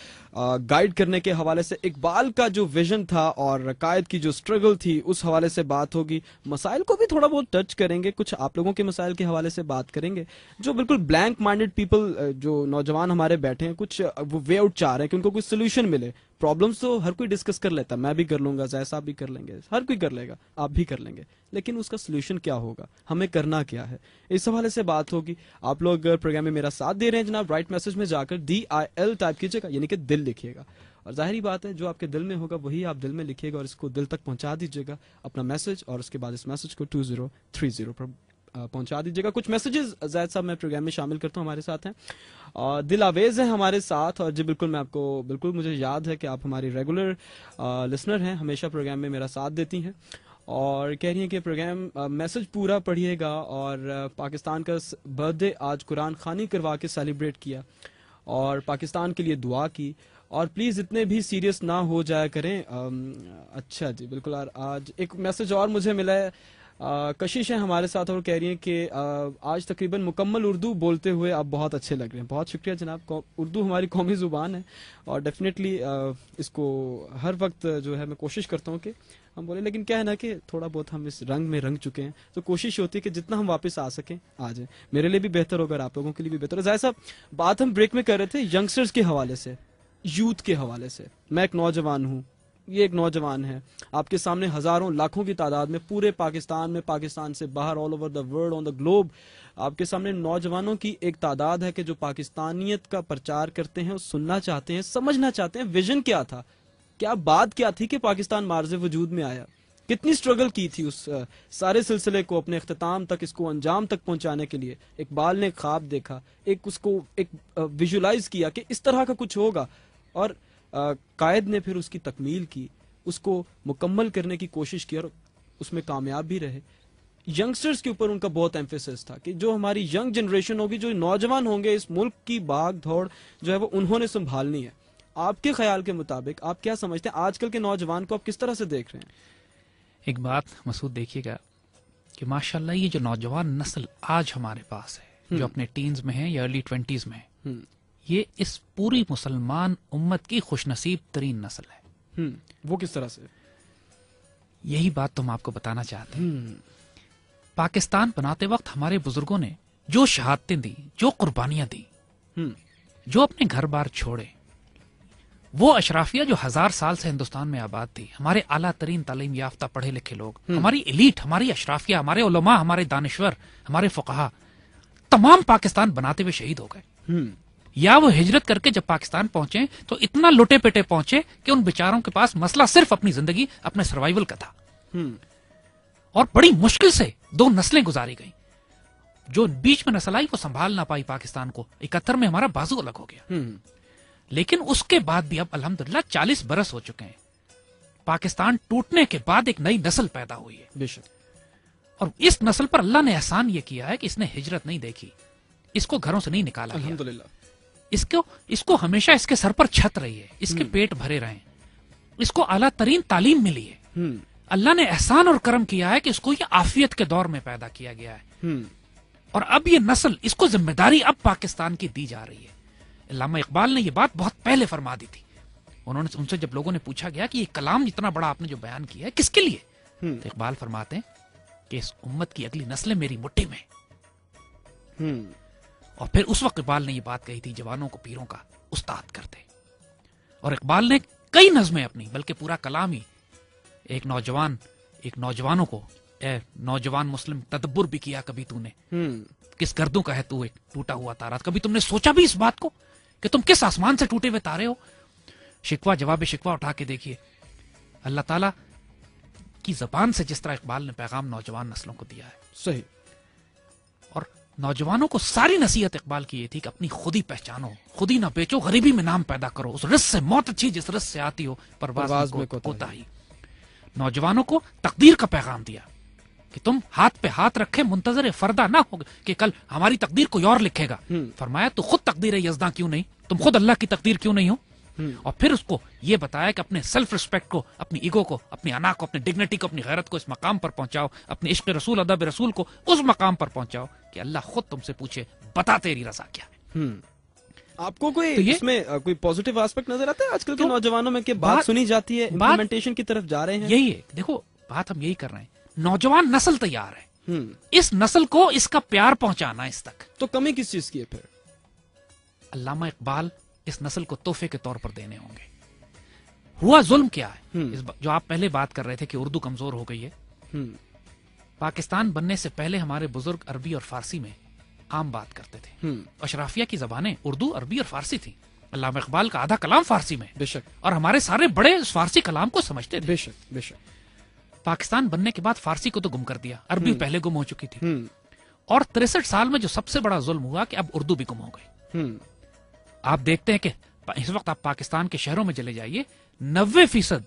گائیڈ کرنے کے حوالے سے. اقبال کا جو ویژن تھا اور قائد کی جو سٹرگل تھی اس حوالے سے بات ہوگی. مسائل کو بھی تھوڑا بہت ٹچ کریں گے، کچھ آپ لوگوں کے مسائل کے حوالے سے بات کریں گے. جو بالکل بلینک مائنڈڈ پیپل، جو نوجوان ہمارے بیٹھے ہیں، کچھ وہ وے آؤٹ چاہ رہے ہیں کہ ان کو کوئی سولوشن ملے. پرابلمس تو ہر کوئی ڈسکس کر لیتا ہے، میں بھی کر لوں گا، زید صاحب بھی کر لیں گے، ہر کوئی کر لے گا، آپ بھی کر لیں گے، لیکن اس کا سولوشن کیا ہوگا، ہمیں کرنا کیا ہے، اس حوالے سے بات ہوگی. آپ لوگ پروگرام میں میرا ساتھ دے رہے ہیں جناب، رائٹ میسج میں جا کر DIL ٹائپ کیجیے گا، یعنی کہ دل لکھیے گا. اور ظاہری بات ہے جو آپ کے دل میں ہوگا وہی آپ دل میں لکھیے گا، اور اس کو دل تک پہنچا دیجیے گا اپنا میسج، اور اس کے بعد اس میسج کو 2030 پر پہنچا دیجیے گا. کچھ میسیجز زید صاحب میں پروگرام میں شامل کرتا ہوں، ہمارے ساتھ ہیں دل آویز ہیں ہمارے ساتھ. اور جی بالکل، میں آپ کو بالکل مجھے یاد ہے کہ آپ ہماری ریگولر لسنر ہیں، ہمیشہ پروگرام میں میرا ساتھ دیتی ہیں، اور کہہ رہی ہیں کہ پروگرام میسج پورا پڑھیے گا. اور پاکستان کا برتھ ڈے آج قرآن خوانی کروا کے سیلیبریٹ کیا، اور پاکستان کے لیے دعا کی، اور پلیز اتنے بھی سیریس نہ ہو جایا کریں. اچھا جی بالکل. آج ایک میسج اور مجھے ملا ہے، کشش ہے ہمارے ساتھ، اور کہہ رہی ہیں کہ آج تقریباً مکمل اردو بولتے ہوئے آپ بہت اچھے لگ رہے ہیں. بہت شکریہ جناب. اردو ہماری قومی زبان ہے، اور ڈیفینیٹلی اس کو ہر وقت جو ہے میں کوشش کرتا ہوں کہ ہم بولیں، لیکن کیا ہے نا کہ تھوڑا بہت ہم اس رنگ میں رنگ چکے ہیں، تو کوشش ہوتی ہے کہ جتنا ہم واپس آ سکیں آ جائیں. میرے لیے بھی بہتر ہوگا، آپ لوگوں کے لیے بھی بہتر. ظاہر صاحب بات ہم بریک میں کر رہے تھے ینگسٹرز کے حوالے سے، یوتھ کے حوالے سے. میں ایک نوجوان ہوں، یہ ایک نوجوان ہے آپ کے سامنے ہزاروں لاکھوں کی تعداد میں پورے پاکستان میں، پاکستان سے باہر، all over the world, on the globe, آپ کے سامنے نوجوانوں کی ایک تعداد ہے کہ جو پاکستانیت کا پرچار کرتے ہیں، سننا چاہتے ہیں، سمجھنا چاہتے ہیں ویژن کیا تھا، کیا بات کیا تھی کہ پاکستان مارز وجود میں آیا، کتنی سٹرگل کی تھی اس سارے سلسلے کو اپنے اختتام تک، اس کو انجام تک پہنچانے کے لیے۔ اقبال نے ایک خواب دیکھا، ایک اس کو ایک ویژولائز کیا کہ اس طرح کا کچھ ہوگا، اور قائد نے پھر اس کی تکمیل کی، اس کو مکمل کرنے کی کوشش کی، اور اس میں کامیاب بھی رہے۔ ینگسٹرز کے اوپر ان کا بہت ایمفیسس تھا کہ جو ہماری ینگ جنریشن ہوگی، جو نوجوان ہوں گے، اس ملک کی بھاگ دوڑ جو ہے وہ انہوں نے سنبھالنی ہے۔ آپ کے خیال کے مطابق آپ کیا سمجھتے ہیں آج کل کے نوجوان کو آپ کس طرح سے دیکھ رہے ہیں؟ ایک بات مسعود دیکھیے گا کہ ماشاءاللہ یہ جو نوجوان نسل آج ہمارے پاس ہے، جو اپنے ٹینز میں ہیں یا ارلی 20s میں ہیں، یہ اس پوری مسلمان امت کی خوش نصیب ترین نسل ہے۔ وہ کس طرح سے؟ یہی بات تو ہم آپ کو بتانا چاہتے ہیں۔ پاکستان بناتے وقت ہمارے بزرگوں نے جو شہادتیں دی، جو قربانیاں دی، جو اپنے گھر بار چھوڑے، وہ اشرافیہ جو 1000 سال سے ہندوستان میں آباد تھی، ہمارے اعلیٰ ترین تعلیم یافتہ پڑھے لکھے لوگ، ہماری ایلیٹ، ہماری اشرافیہ، ہمارے علماء، ہمارے دانشور، ہمارے فقہا، تمام پاکستان بناتے ہوئے شہید ہو گئے۔ یا وہ ہجرت کر کے جب پاکستان پہنچے تو اتنا لٹے پیٹے پہنچے کہ ان بیچاروں کے پاس مسئلہ صرف اپنی زندگی، اپنے سروائیول کا تھا، اور بڑی مشکل سے 2 نسلیں گزاری گئیں۔ جو بیچ میں نسل آئی وہ سنبھال نہ پائی پاکستان کو، 71 میں ہمارا بازو الگ ہو گیا۔ لیکن اس کے بعد بھی اب الحمدللہ 40 برس ہو چکے ہیں، پاکستان ٹوٹنے کے بعد ایک نئی نسل پیدا ہوئی ہے۔ بے شک۔ اور اس نسل پر اللہ نے احسان یہ کیا ہے کہ اس نے ہجرت نہیں دیکھی، اس کو گھروں سے نہیں نکالا گیا، الحمدللہ۔ اس کو ہمیشہ اس کے سر پر چھت رہی ہے، اس کے پیٹ بھرے رہیں، اس کو اعلیٰ ترین تعلیم ملی ہے۔ اللہ نے احسان اور کرم کیا ہے کہ اس کو یہ عافیت کے دور میں پیدا کیا گیا ہے، اور اب یہ نسل، اس کو ذمہ داری اب پاکستان کی دی جا رہی ہے۔ علامہ اقبال نے یہ بات بہت پہلے فرما دی تھی۔ انہوں نے ان سے جب لوگوں نے پوچھا گیا کہ یہ کلام اتنا بڑا آپ نے جو بیان کیا ہے کس کے لیے، تو اقبال فرماتے ہیں کہ اس امت کی اگلی نسلیں میری مٹھی میں۔ اور پھر اس وقت اقبال نے یہ بات کہی تھی، جوانوں کو پیروں کا استاد کرتے۔ اور اقبال نے کئی نظمیں اپنی، بلکہ پورا کلام ہی ایک نوجوانوں کو، اے نوجوان مسلم تدبر بھی کیا کبھی تو نے، کس گردوں کا ہے تو ایک ٹوٹا ہوا تارا، کبھی تم نے سوچا بھی اس بات کو کہ تم کس آسمان سے ٹوٹے ہوئے تارے ہو؟ شکوہ جواب شکوہ اٹھا کے دیکھیے، اللہ تعالیٰ کی زبان سے جس طرح اقبال نے پیغام نوجوان نسلوں کو دیا ہے۔ صحیح۔ اور نوجوانوں کو ساری نصیحت اقبال کی یہ تھی کہ اپنی خودی پہچانو، خودی نہ بیچو، غریبی میں نام پیدا کرو، اس رزق سے موت اچھی جس رزق سے آتی ہو، پرواز میں کوتاہی۔ نوجوانوں کو تقدیر کا پیغام دیا کہ تم ہاتھ پہ ہاتھ رکھے منتظر فردہ نہ ہوگا کہ کل ہماری تقدیر کوئی اور لکھے گا۔ فرمایا تو خود تقدیر یزداں کیوں نہیں، تم خود اللہ کی تقدیر کیوں نہیں ہو؟ اور پھر اس کو یہ بتایا کہ اپنے سیلف ریسپیکٹ کو، اپنی ایگو کو، اپنی انا کو، اپنی ڈگنیٹی کو، اپنی غیرت کو اس مقام پر پہنچاؤ، اپنے عشق رسول، ادب رسول کو اس مقام پر پہنچاؤ کہ اللہ خود تم سے پوچھے بتا تیری رضا کیا ہے۔ آپ کو کوئی اس میں کوئی پازیٹیو آسپیکٹ نظر آتا ہے آج کل کے نوجوانوں میں کہ بات سنی جاتی ہے، امپلیمنٹیشن کی طرف جا رہے ہیں؟ یہی ہے، دیکھو بات ہم یہی کر رہے ہیں، نوجوان نسل تیار ہے، اس نسل کو اس کا پیار پہنچانا اس تک۔ تو کمی کس چیز کی ہے پھر؟ علامہ اقبال اس نسل کو تحفے کے طور پر دینے ہوں گے۔ ہوا ظلم کیا ہے، جو آپ پہلے بات کر رہے تھے کہ اردو کمزور ہو گئی ہے، پاکستان بننے سے پہلے ہمارے بزرگ عربی اور فارسی میں عام بات کرتے تھے، اشرافیہ کی زبانیں اردو، عربی اور فارسی تھیں، علامہ اقبال کا آدھا کلام فارسی میں، بے شک، اور ہمارے سارے بڑے اس فارسی کلام کو سمجھتے تھے۔ بے شک بے شک۔ پاکستان بننے کے بعد فارسی کو تو گم کر دیا، عربی پہلے گم ہو چکی تھی، اور 63 سال میں جو سب سے بڑا ظلم ہوا کہ اب اردو بھی گم ہو گئی۔ آپ دیکھتے ہیں کہ اس وقت آپ پاکستان کے شہروں میں چلے جائیے، 90%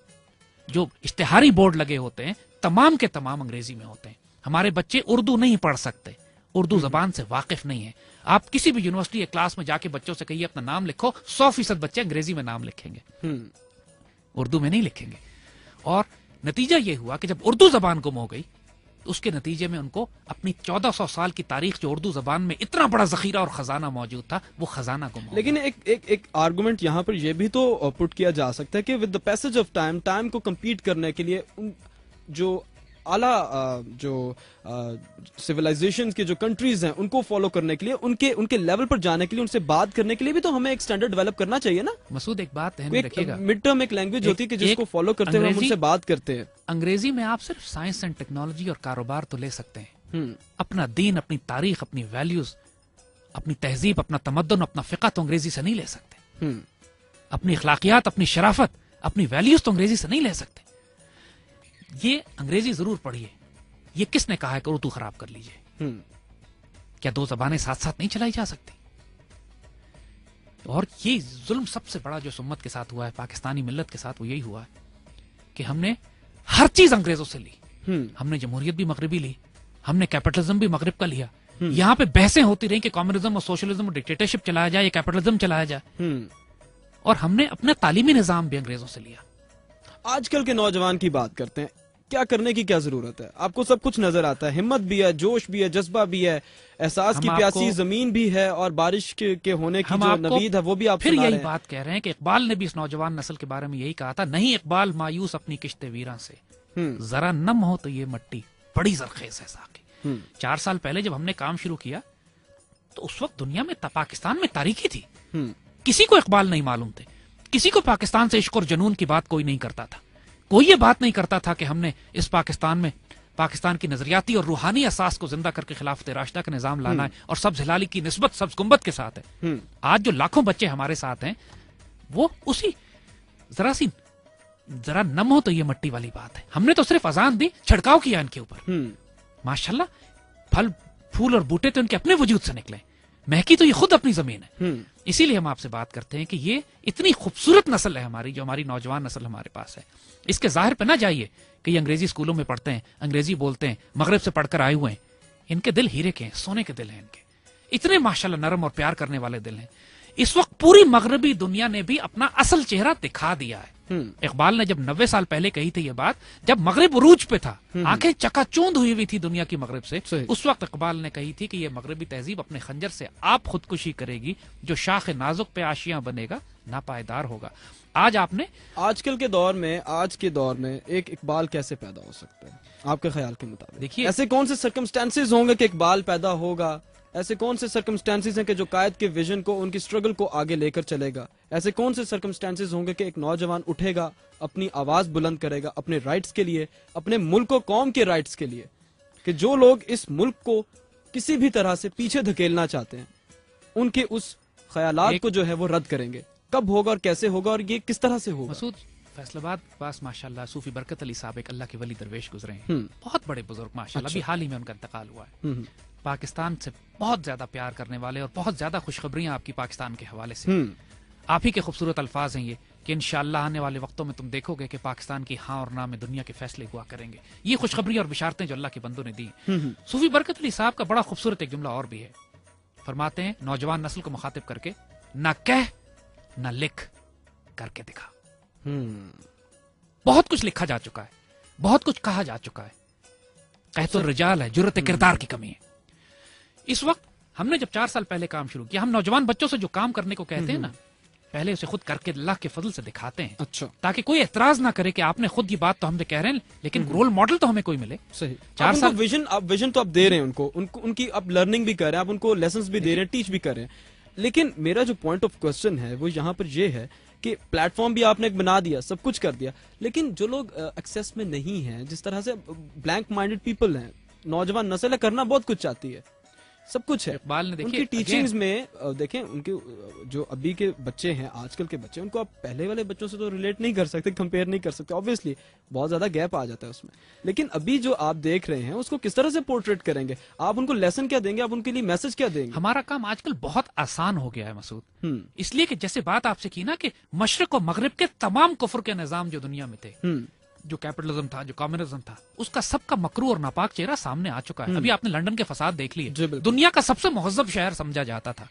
جو اشتہاری بورڈ لگے ہوتے ہیں تمام کے تمام انگریزی میں ہوتے ہیں۔ ہمارے بچے اردو نہیں پڑھ سکتے، اردو زبان سے واقف نہیں ہے۔ آپ کسی بھی یونیورسٹی یا کلاس میں جا کے بچوں سے کہیے اپنا نام لکھو، 100% بچے انگریزی میں نام لکھیں گے، اردو میں نہیں لکھیں گے۔ اور نتیجہ یہ ہوا کہ جب اردو زبان گم ہو گئی تو اس کے نتیجے میں ان کو اپنی 1400 سال کی تاریخ جو اردو زبان میں اتنا بڑا ذخیرہ اور خزانہ موجود تھا، وہ خزانہ گم ہو گیا۔ لیکن ایک آرگومنٹ یہاں پر یہ بھی تو پٹ کیا جا سکتا ہے کہ with the passage of time کو کمپیٹ کرنے کے لیے جو اعلیٰ جو سویلائزیشن کے جو کنٹریز ہیں ان کو فالو کرنے کے لیے ان کے لیول پر جانے کے لیے ان سے بات کرنے کے لیے بھی تو ہمیں ایک سٹینڈرڈ ڈیولپ کرنا چاہیے نا مسعود. ایک بات ذہن میں رکھیے گا, مڈ ٹرم ایک لینگویج ہوتی ہے کہ جس کو فالو کرتے ہوئے ہم ان سے بات کرتے ہیں. انگریزی میں آپ صرف سائنس اینڈ ٹیکنالوجی اور کاروبار تو لے سکتے ہیں, اپنا دین, اپنی تاریخ, اپنی ویلیوز, اپنی تہذیب, اپنا تمدن, اپنا فقہ تو انگریزی سے نہیں لے سکتے. اپنی اخلاقیات, اپنی شرافت, اپنی ویلیوز تو انگریزی سے نہیں لے سکتے. یہ انگریزی ضرور پڑھیے. یہ کس نے کہا ہے کہ اردو خراب کر لیجئے؟ کیا دو زبانیں ساتھ ساتھ نہیں چلائی جا سکتی؟ اور یہ ظلم سب سے بڑا جو امت کے ساتھ ہوا ہے, پاکستانی ملت کے ساتھ, وہ یہی ہوا ہے کہ ہم نے ہر چیز انگریزوں سے لی. ہم نے جمہوریت بھی مغربی لی, ہم نے کیپٹلزم بھی مغرب کا لیا. یہاں پہ بحثیں ہوتی رہیں کہ کمیونزم اور سوشلزم اور ڈکٹیٹرشپ چلایا جائے یا کیپٹلزم چلایا جائے, اور ہم نے اپنا تعلیمی نظام بھی انگریزوں سے لیا. آج کل کے نوجوان کی بات کرتے ہیں, کیا کرنے کی کیا ضرورت ہے؟ آپ کو سب کچھ نظر آتا ہے, ہمت بھی ہے, جوش بھی ہے, جذبہ بھی ہے, احساس کی پیاسی زمین بھی ہے, اور بارش کے ہونے کی جو نوید ہے وہ بھی آپ پھر یہی بات کہہ رہے ہیں کہ اقبال نے بھی اس نوجوان نسل کے بارے میں یہی کہا تھا, نہیں اقبال مایوس اپنی کشت ویراں سے, ذرا نم ہو تو یہ مٹی بڑی زرخیز ہے ساقی. 4 سال پہلے جب ہم نے کام شروع کیا تو اس وقت دنیا میں پاکستان میں تاریخی تھی. کسی کو اقبال نہیں معلوم تھے, کسی کو پاکستان سے عشق اور جنون کی بات کوئی نہیں کرتا تھا. کوئی یہ بات نہیں کرتا تھا کہ ہم نے اس پاکستان میں پاکستان کی نظریاتی اور روحانی اساس کو زندہ کر کے خلافت راشدہ کا نظام لانا ہے, اور سبز ہلالی کی نسبت سبز گنبد کے ساتھ ہے. آج جو لاکھوں بچے ہمارے ساتھ ہیں وہ اسی ذرا نم ہو تو یہ مٹی والی بات ہے. ہم نے تو صرف اذان دی, چھڑکاؤ کیا ان کے اوپر, ماشاءاللہ پھل پھول اور بوٹے تو ان کے اپنے وجود سے نکلے, مہکی تو یہ خود اپنی زمین ہے. اسی لیے ہم آپ سے بات کرتے ہیں کہ یہ اتنی خوبصورت نسل ہے ہماری, جو ہماری نوجوان نسل ہمارے پاس ہے. اس کے ظاہر پہ نہ جائیے کہ یہ انگریزی اسکولوں میں پڑھتے ہیں, انگریزی بولتے ہیں, مغرب سے پڑھ کر آئے ہوئے ہیں. ان کے دل ہیرے کے ہیں, سونے کے دل ہیں ان کے, اتنے ماشاءاللہ نرم اور پیار کرنے والے دل ہیں. اس وقت پوری مغربی دنیا نے بھی اپنا اصل چہرہ دکھا دیا ہے. اقبال نے جب 90 سال پہلے کہی تھی یہ بات, جب مغرب عروج پہ تھا, آنکھیں چکا چوند ہوئی تھی دنیا کی مغرب سے, اس وقت اقبال نے کہی تھی کہ یہ مغربی تہذیب اپنے خنجر سے آپ خودکشی کرے گی, جو شاخ نازک پہ آشیاں بنے گا ناپائیدار ہوگا. آج کے دور میں ایک اقبال کیسے پیدا ہو سکتا ہے آپ کے خیال کے مطابق؟ دیکھیے, ایسے کون سے سرکمسٹانسز ہوں گے کہ اقبال پیدا ہوگا؟ ایسے کون سے سرکمسٹانسز ہیں کہ جو قائد کے ویژن کو, ان کی سٹرگل کو آگے لے کر چلے گا؟ ایسے کون سے سرکمسٹانسز ہوں گے کہ ایک نوجوان اٹھے گا, اپنی آواز بلند کرے گا اپنے رائٹس کے لیے, اپنے ملک و قوم کے رائٹس کے لیے, کہ جو لوگ اس ملک کو کسی بھی طرح سے پیچھے دھکیلنا چاہتے ہیں ان کے اس خیالات کو جو ہے وہ رد کریں گے؟ کب ہوگا اور کیسے ہوگا اور یہ کس طرح سے ہوگا؟ مسعود, فیصل آباد پاس ماشاءاللہ صوفی برکت علی صاحب ایک اللہ کے ولی درویش گزرے ہیں, بہت بڑے بزرگ ماشاءاللہ, ابھی حال ہی میں ان کا انتقال ہوا ہے. پاکستان سے بہت زیادہ پیار کرنے والے اور بہت زیادہ خوشخبریاں آپ کی پاکستان کے حوالے سے. آپ ہی کے خوبصورت الفاظ ہیں یہ کہ انشاءاللہ آنے والے وقتوں میں تم دیکھو گے کہ پاکستان کی ہاں اور نہ میں دنیا کے فیصلے ہوا کریں گے. یہ خوشخبری اور بشارتیں جو اللہ کے بندوں نے دی. صوفی برکت علی صاحب کا بڑا خوبصورت ایک جملہ اور بھی ہے, فرماتے ہیں نوجوان نسل کو مخاطب کر کے, نہ کہہ نہ لکھ, کر کے دکھا. بہت کچھ لکھا جا چکا ہے, بہت کچھ کہا جا چکا ہے, قحط الرجال ہے, جرت کردار کی کمی ہے. اس وقت ہم نے جب 4 سال پہلے کام شروع کیا, ہم نوجوان بچوں سے جو کام کرنے کو کہتے ہیں نا, پہلے اسے خود کر کے اللہ کے فضل سے دکھاتے ہیں, تاکہ کوئی اعتراض نہ کرے کہ آپ نے خود یہ بات تو ہم سے کہہ رہے ہیں لیکن رول ماڈل تو ہمیں کوئی ملے. صحیح. 4 سال ویژن تو آپ دے رہے ہیں ان کی آپ لرننگ بھی کر رہے ہیں, آپ ان کو لیسنز بھی دے رہے ہیں, ٹیچ بھی کر رہے ہیں. لیکن میرا جو پوائنٹ آف کوسچن ہے وہ یہاں پر یہ ہے کہ پلیٹ فارم بھی آپ نے بنا دیا, سب کچھ کر دیا, لیکن جو لوگ ایکسیس میں نہیں ہیں, جس طرح سے بلینک مائنڈڈ پیپل ہیں, نوجوان نسل کرنا بہت کچھ چاہتی ہے, سب کچھ ہے. اقبال نے ان کی ٹیچنگز میں دیکھیں, ان کے جو ابھی کے بچے ہیں, آج کل کے بچے, ان کو آپ پہلے والے بچوں سے تو ریلیٹ نہیں کر سکتے, کمپیئر نہیں کر سکتے, obviously بہت زیادہ گیپ آ جاتا ہے اس میں. لیکن ابھی جو آپ دیکھ رہے ہیں اس کو کس طرح سے پورٹریٹ کریں گے آپ؟ ان کو لیسن کیا دیں گے آپ؟ ان کے لیے میسج کیا دیں گے؟ ہمارا کام آج کل بہت آسان ہو گیا ہے مسعود, اس لیے کہ جیسے بات آپ سے کی نا کہ مشرق و مغرب کے تمام کفر کے نظام جو دنیا میں تھے, جو کیپٹلزم تھا, جو کمیونزم تھا, اس کا سب کا مکروہ اور ناپاک چہرہ سامنے آ چکا ہے. ابھی آپ نے لندن کے فساد دیکھ لیے, دنیا کا سب سے مہذب شہر سمجھا جاتا تھا,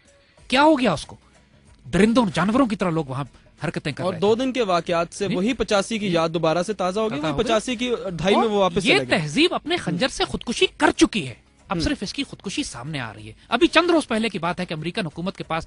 کیا ہو گیا اس کو؟ درندوں اور جانوروں کی طرح لوگ وہاں حرکتیں کر رہے ہیں. اور 2 دن کے واقعات سے وہی 85 کی یاد دوبارہ سے تازہ ہوگی, وہی 85 کی دھائی میں وہ واپس. یہ تہذیب اپنے خنجر سے خودکشی کر چکی ہے, اب صرف اس کی خودکشی سامنے آ رہی ہے. ابھی چند روز پہلے کی بات ہے کہ امریکن حکومت کے پاس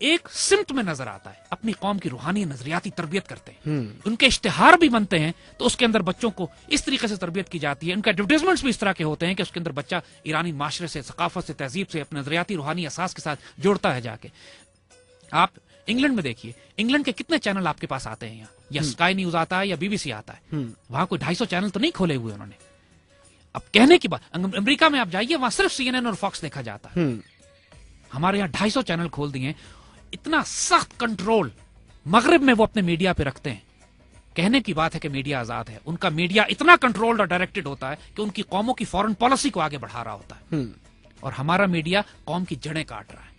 ایک سمت میں نظر آتا ہے، اپنی قوم کی روحانی نظریاتی تربیت کرتے ہیں، ان کے اشتہار بھی بنتے ہیں تو اس کے اندر بچوں کو اس طریقے سے تربیت کی جاتی ہے، ان کے ایڈورٹائزمنٹس بھی اس طرح کے ہوتے ہیں کہ اس کے اندر بچہ ایرانی معاشرے سے، ثقافت سے، تہذیب سے اپنے نظریاتی روحانی اساس کے ساتھ جوڑتا ہے جا کے۔ آپ انگلینڈ میں دیکھیے، انگلینڈ کے کتنے چینل آپ کے پاس آتے ہیں یہاں، یا اسکائی نیوز آتا ہے یا BBC آتا ہے، وہاں کوئی 250 چینل تو نہیں کھولے ہوئے انہوں نے۔ اب کہنے کی بات، امریکہ میں آپ جائیے وہاں صرف CNN اور فاکس دیکھا جاتا ہے، ہمارے یہاں 250 چینل کھول دیے، اتنا سخت کنٹرول مغرب میں وہ اپنے میڈیا پہ رکھتے ہیں۔ کہنے کی بات ہے کہ میڈیا آزاد ہے، ان کا میڈیا اتنا کنٹرولڈ اور ڈائریکٹڈ ہوتا ہے کہ ان کی قوموں کی فورن پالیسی کو آگے بڑھا رہا ہوتا ہے، اور ہمارا میڈیا قوم کی جڑیں کاٹ رہا ہے۔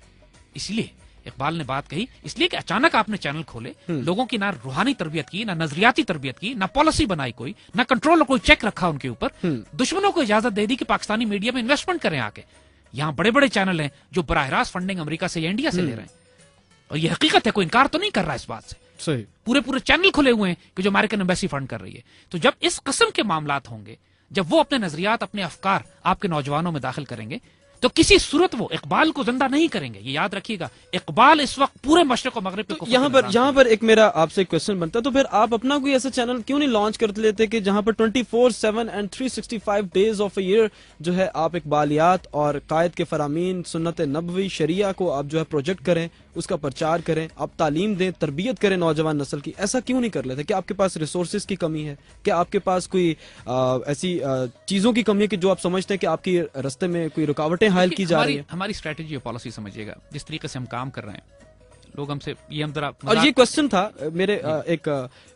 اس لیے اقبال نے بات کہی، اس لیے کہ اچانک آپ نے چینل کھولے، لوگوں کی نہ روحانی تربیت کی، نہ نظریاتی تربیت کی، نہ پالیسی بنائی کوئی، نہ کنٹرول کوئی چیک رکھا ان کے اوپر، دشمنوں کو اجازت دے دی کہ پاکستانی میڈیا میں انویسٹمنٹ کریں آ کے۔ یہاں بڑے بڑے چینل ہیں جو براہ راست فنڈنگ امریکہ سے یا انڈیا سے لے رہے ہیں، اور یہ حقیقت ہے، کوئی انکار تو نہیں کر رہا اس بات سے۔ صحیح، پورے چینل کھلے ہوئے ہیں کہ جو امریکن ایمبیسی فنڈ کر رہی ہے۔ تو جب اس قسم کے معاملات ہوں گے، جب وہ اپنے نظریات، اپنے افکار آپ کے نوجوانوں میں داخل کریں گے، تو کسی صورت وہ اقبال کو زندہ نہیں کریں گے۔ یہ یاد رکھیے گا، اقبال اس وقت پورے مشرق و مغرب پہ یہاں پر ایک میرا آپ سے کوشچن بنتا ہے، تو پھر آپ اپنا کوئی ایسا چینل کیوں نہیں لانچ کر لیتے کہ جہاں پر 24/7 and 365 days of a year جو ہے آپ اقبالیات اور قائد کے فرامین، سنت نبوی، شریعہ کو آپ جو ہے پروجیکٹ کریں، اس کا پرچار کریں، آپ تعلیم دیں، تربیت کریں نوجوان نسل کی؟ ایسا کیوں نہیں کر لیتے؟ کہ آپ کے پاس ریسورسز کی کمی ہے؟ کہ آپ کے پاس کوئی ایسی چیزوں کی کمی ہے کہ جو آپ سمجھتے ہیں کہ آپ کی رستے میں کوئی رکاوٹیں حائل کی جا رہی ہیں؟ ہماری اسٹریٹجی اور پالیسی سمجھیے گا، جس طریقے سے ہم کام کر رہے ہیں، لوگ ہم سے یہ ہم ذرا، اور یہ کوسچن تھا میرے ایک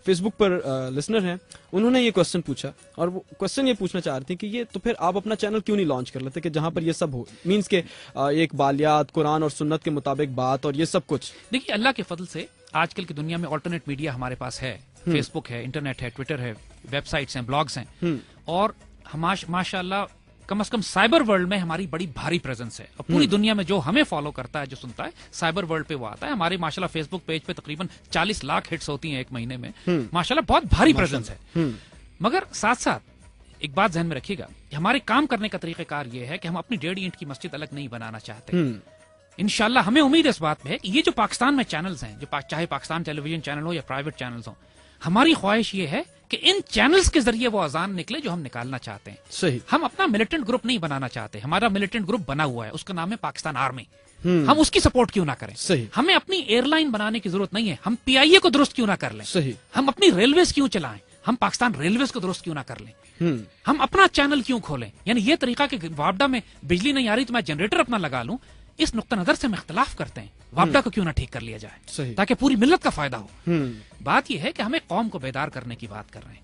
فیس بک پر لسنر ہیں، انہوں نے یہ کوسچن پوچھا، اور وہ کوسچن یہ پوچھنا چاہ رہی تھی کہ یہ تو پھر آپ اپنا چینل کیوں نہیں لانچ کر لیتے کہ جہاں پر یہ سب ہو، مینس کہ یہ اقبالیات، قرآن اور سنت کے مطابق بات اور یہ سب کچھ؟ دیکھیے، اللہ کے فضل سے آج کل کی دنیا میں آلٹرنیٹ میڈیا ہمارے پاس ہے، فیس بک ہے، انٹرنیٹ ہے، ٹویٹر ہے، ویب سائٹس ہیں، بلاگز ہیں، اور ماشاء اللہ کم از کم سائبر ورلڈ میں ہماری بڑی بھاری پریزنس ہے، اور پوری دنیا میں جو ہمیں فالو کرتا ہے، جو سنتا ہے، سائبر ورلڈ پہ وہ آتا ہے۔ ہمارے ماشاءاللہ فیس بک پیج پہ تقریباً 40 لاکھ ہٹس ہوتی ہیں ایک مہینے میں، ماشاءاللہ بہت بھاری پریزنس ہے۔ مگر ساتھ ساتھ ایک بات ذہن میں رکھیے گا کہ ہمارے کام کرنے کا طریقہ کار یہ ہے کہ ہم اپنی 1.5 اینٹ کی مسجد الگ نہیں بنانا چاہتے۔ انشاءاللہ ہمیں امید اس بات میں ہے کہ یہ جو پاکستان میں چینلز ہیں، جو چاہے پاکستان ٹیلی ویژن چینل ہو یا پرائیویٹ چینلز ہوں، ہماری خواہش یہ ہے کہ ان چینلز کے ذریعے وہ اذان نکلے جو ہم نکالنا چاہتے ہیں۔ صحیح، ہم اپنا ملیٹنٹ گروپ نہیں بنانا چاہتے، ہمارا ملیٹنٹ گروپ بنا ہوا ہے، اس کا نام ہے پاکستان آرمی، ہم اس کی سپورٹ کیوں نہ کریں؟ صحیح، ہمیں اپنی ایئر لائن بنانے کی ضرورت نہیں ہے، ہم PIA کو درست کیوں نہ کر لیں؟ صحیح، ہم اپنی ریلویز کیوں چلائیں؟ ہم پاکستان ریلویز کو درست کیوں نہ کر لیں؟ ہم اپنا چینل کیوں کھولیں؟ یعنی یہ طریقہ کہ وابڈا میں بجلی نہیں آ رہی تو میں جنریٹر اپنا لگا لوں، اس نقطہ نظر سے ہم اختلاف کرتے ہیں، وابڈا کو کیوں نہ ٹھیک کر لیا جائے تاکہ پوری ملت کا فائدہ ہو۔ بات یہ ہے کہ ہمیں قوم کو بیدار کرنے کی بات کر رہے ہیں۔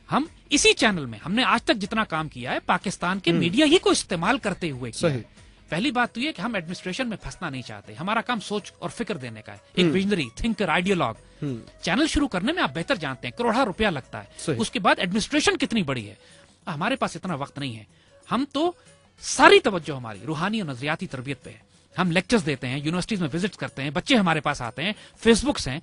ہم اسی چینل میں ہم نے آج تک جتنا کام کیا ہے پاکستان کے میڈیا ہی کو استعمال کرتے ہوئے کیا ہے۔ پہلی بات تو یہ کہ ہم ایڈمنسٹریشن میں پھنسنا نہیں چاہتے، ہمارا کام سوچ اور فکر دینے کا ہے، ایک ویژنری تھنکر، آئیڈیالوگ۔ چینل شروع کرنے میں آپ بہتر جانتے ہیں کروڑا روپیہ لگتا ہے، اس کے بعد ایڈمنسٹریشن کتنی بڑی ہے۔ ہمارے پاس اتنا وقت نہیں ہے، ہم تو ساری توجہ ہماری روحانی اور نظریاتی تربیت پہ ہے۔ ہم لیکچرز دیتے ہیں، یونیورسٹیز میں وزٹ کرتے ہیں، بچے ہمارے پاس آتے ہیں، فیس بکس ہیں،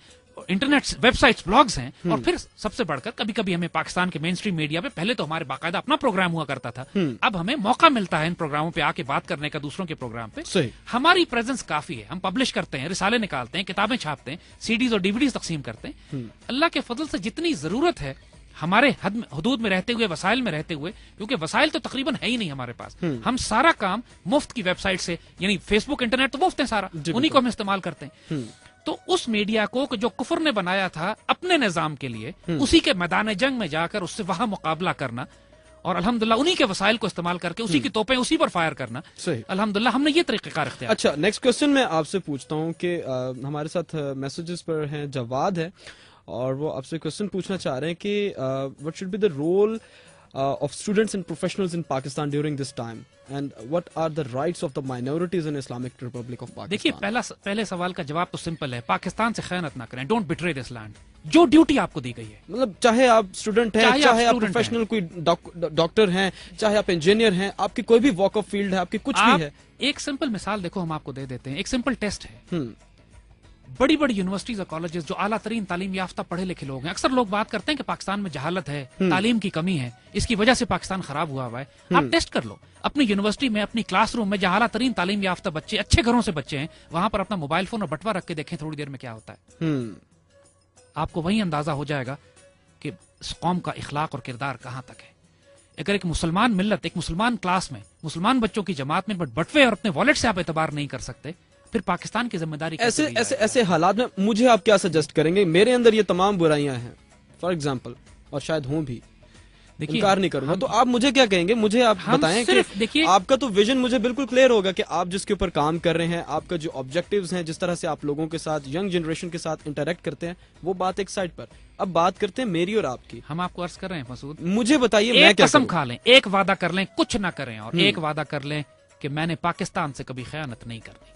انٹرنیٹ ویب سائٹس، بلاگز ہیں، اور پھر سب سے بڑھ کر کبھی کبھی ہمیں پاکستان کے مین اسٹریم میڈیا پہ، پہلے تو ہمارے باقاعدہ اپنا پروگرام ہوا کرتا تھا، اب ہمیں موقع ملتا ہے ان پروگراموں پہ آ کے بات کرنے کا، دوسروں کے پروگرام پہ۔ ہماری پریزنس کافی ہے، ہم پبلش کرتے ہیں، رسالے نکالتے ہیں، کتابیں چھاپتے ہیں، CDs اور DVDs تقسیم کرتے ہیں۔ اللہ کے فضل سے جتنی ضرورت ہے ہمارے حدود میں رہتے ہوئے، وسائل میں رہتے ہوئے، کیونکہ وسائل تو تقریباً ہے ہی نہیں ہمارے پاس، ہم سارا کام مفت کی ویب سائٹ سے، یعنی فیس بک، انٹرنیٹ تو مفت ہے سارا، انہی کو ہم استعمال کرتے ہیں۔ تو اس میڈیا کو جو کفر نے بنایا تھا اپنے نظام کے لیے، اسی کے میدان جنگ میں جا کر اس سے وہاں مقابلہ کرنا، اور الحمدللہ انہی کے وسائل کو استعمال کر کے اسی کی توپیں اسی پر فائر کرنا، الحمدللہ ہم نے یہ طریقہ کار اختیار۔ اچھا، نیکسٹ کوسچن میں آپ سے پوچھتا ہوں کہ ہمارے ساتھ میسجز پر ہیں، جواد ہے، اور وہ آپ سے کوسچن پوچھنا چاہ رہے ہیں کہ what should be the role of students and professionals in Pakistan during this time and what are the rights of the minorities in Islamic Republic of Pakistan؟ دیکھیے، پہلے سوال کا جواب تو سمپل ہے، پاکستان سے خیانت نہ کریں، ڈونٹ بٹرے دس لینڈ۔ جو ڈیوٹی آپ کو دی گئی ہے، مطلب چاہے آپ اسٹوڈنٹ ہیں، چاہے آپ پروفیشنل کوئی ڈاکٹر ہیں، چاہے آپ انجینئر ہیں، آپ کی کوئی بھی واک آف فیلڈ ہے، آپ کی کچھ بھی ہے، ایک سمپل مثال دیکھو ہم آپ کو دے دیتے ہیں، ایک سمپل ٹیسٹ ہے۔ بڑی بڑی یونیورسٹیز اور کالجز جو اعلیٰ ترین تعلیم یافتہ پڑھے لکھے لوگ ہیں، اکثر لوگ بات کرتے ہیں کہ پاکستان میں جہالت ہے، تعلیم کی کمی ہے، اس کی وجہ سے پاکستان خراب ہوا ہے. آپ ٹیسٹ کر لو اپنی یونیورسٹی میں، اپنی کلاس روم میں جہاں اعلیٰ ترین تعلیم یافتہ بچے، اچھے گھروں سے بچے ہیں، وہاں پر اپنا موبائل فون اور بٹوا رکھ کے دیکھیں تھوڑی دیر میں کیا ہوتا ہے. آپ کو وہی اندازہ ہو جائے گا کہ اس قوم کا اخلاق اور کردار کہاں تک ہے. اگر ایک مسلمان ملت، ایک مسلمان کلاس میں، مسلمان بچوں کی جماعت میں بٹوے اور اپنے والیٹ سے آپ اعتبار نہیں کر سکتے، پھر پاکستان کی ذمہ داری ایسے حالات میں مجھے آپ کیا سجیسٹ کریں گے؟ میرے اندر یہ تمام برائیاں ہیں فار ایگزامپل، اور شاید ہوں بھی، انکار نہیں کروں گا، تو آپ مجھے کیا کہیں گے؟ مجھے آپ بتائیں کہ آپ کا تو ویژن مجھے بالکل کلیئر ہوگا کہ آپ جس کے اوپر کام کر رہے ہیں، آپ کا جو آبجیکٹیوز ہیں، جس طرح سے آپ لوگوں کے ساتھ، ینگ جنریشن کے ساتھ انٹریکٹ کرتے ہیں، وہ بات ایک سائڈ پر. اب بات کرتے ہیں میری اور آپ کی. ہم آپ کو عرض کر رر ہیں مسعود، مجھے بتائیے میں ایک کیا قسم کھا لیں، ایک وعدہ کر لیں کچھ نہ کریں، اور ایک وعدہ کر لیں کہ میں نے پاکستان سے کبھی خیانت نہیں کرنی.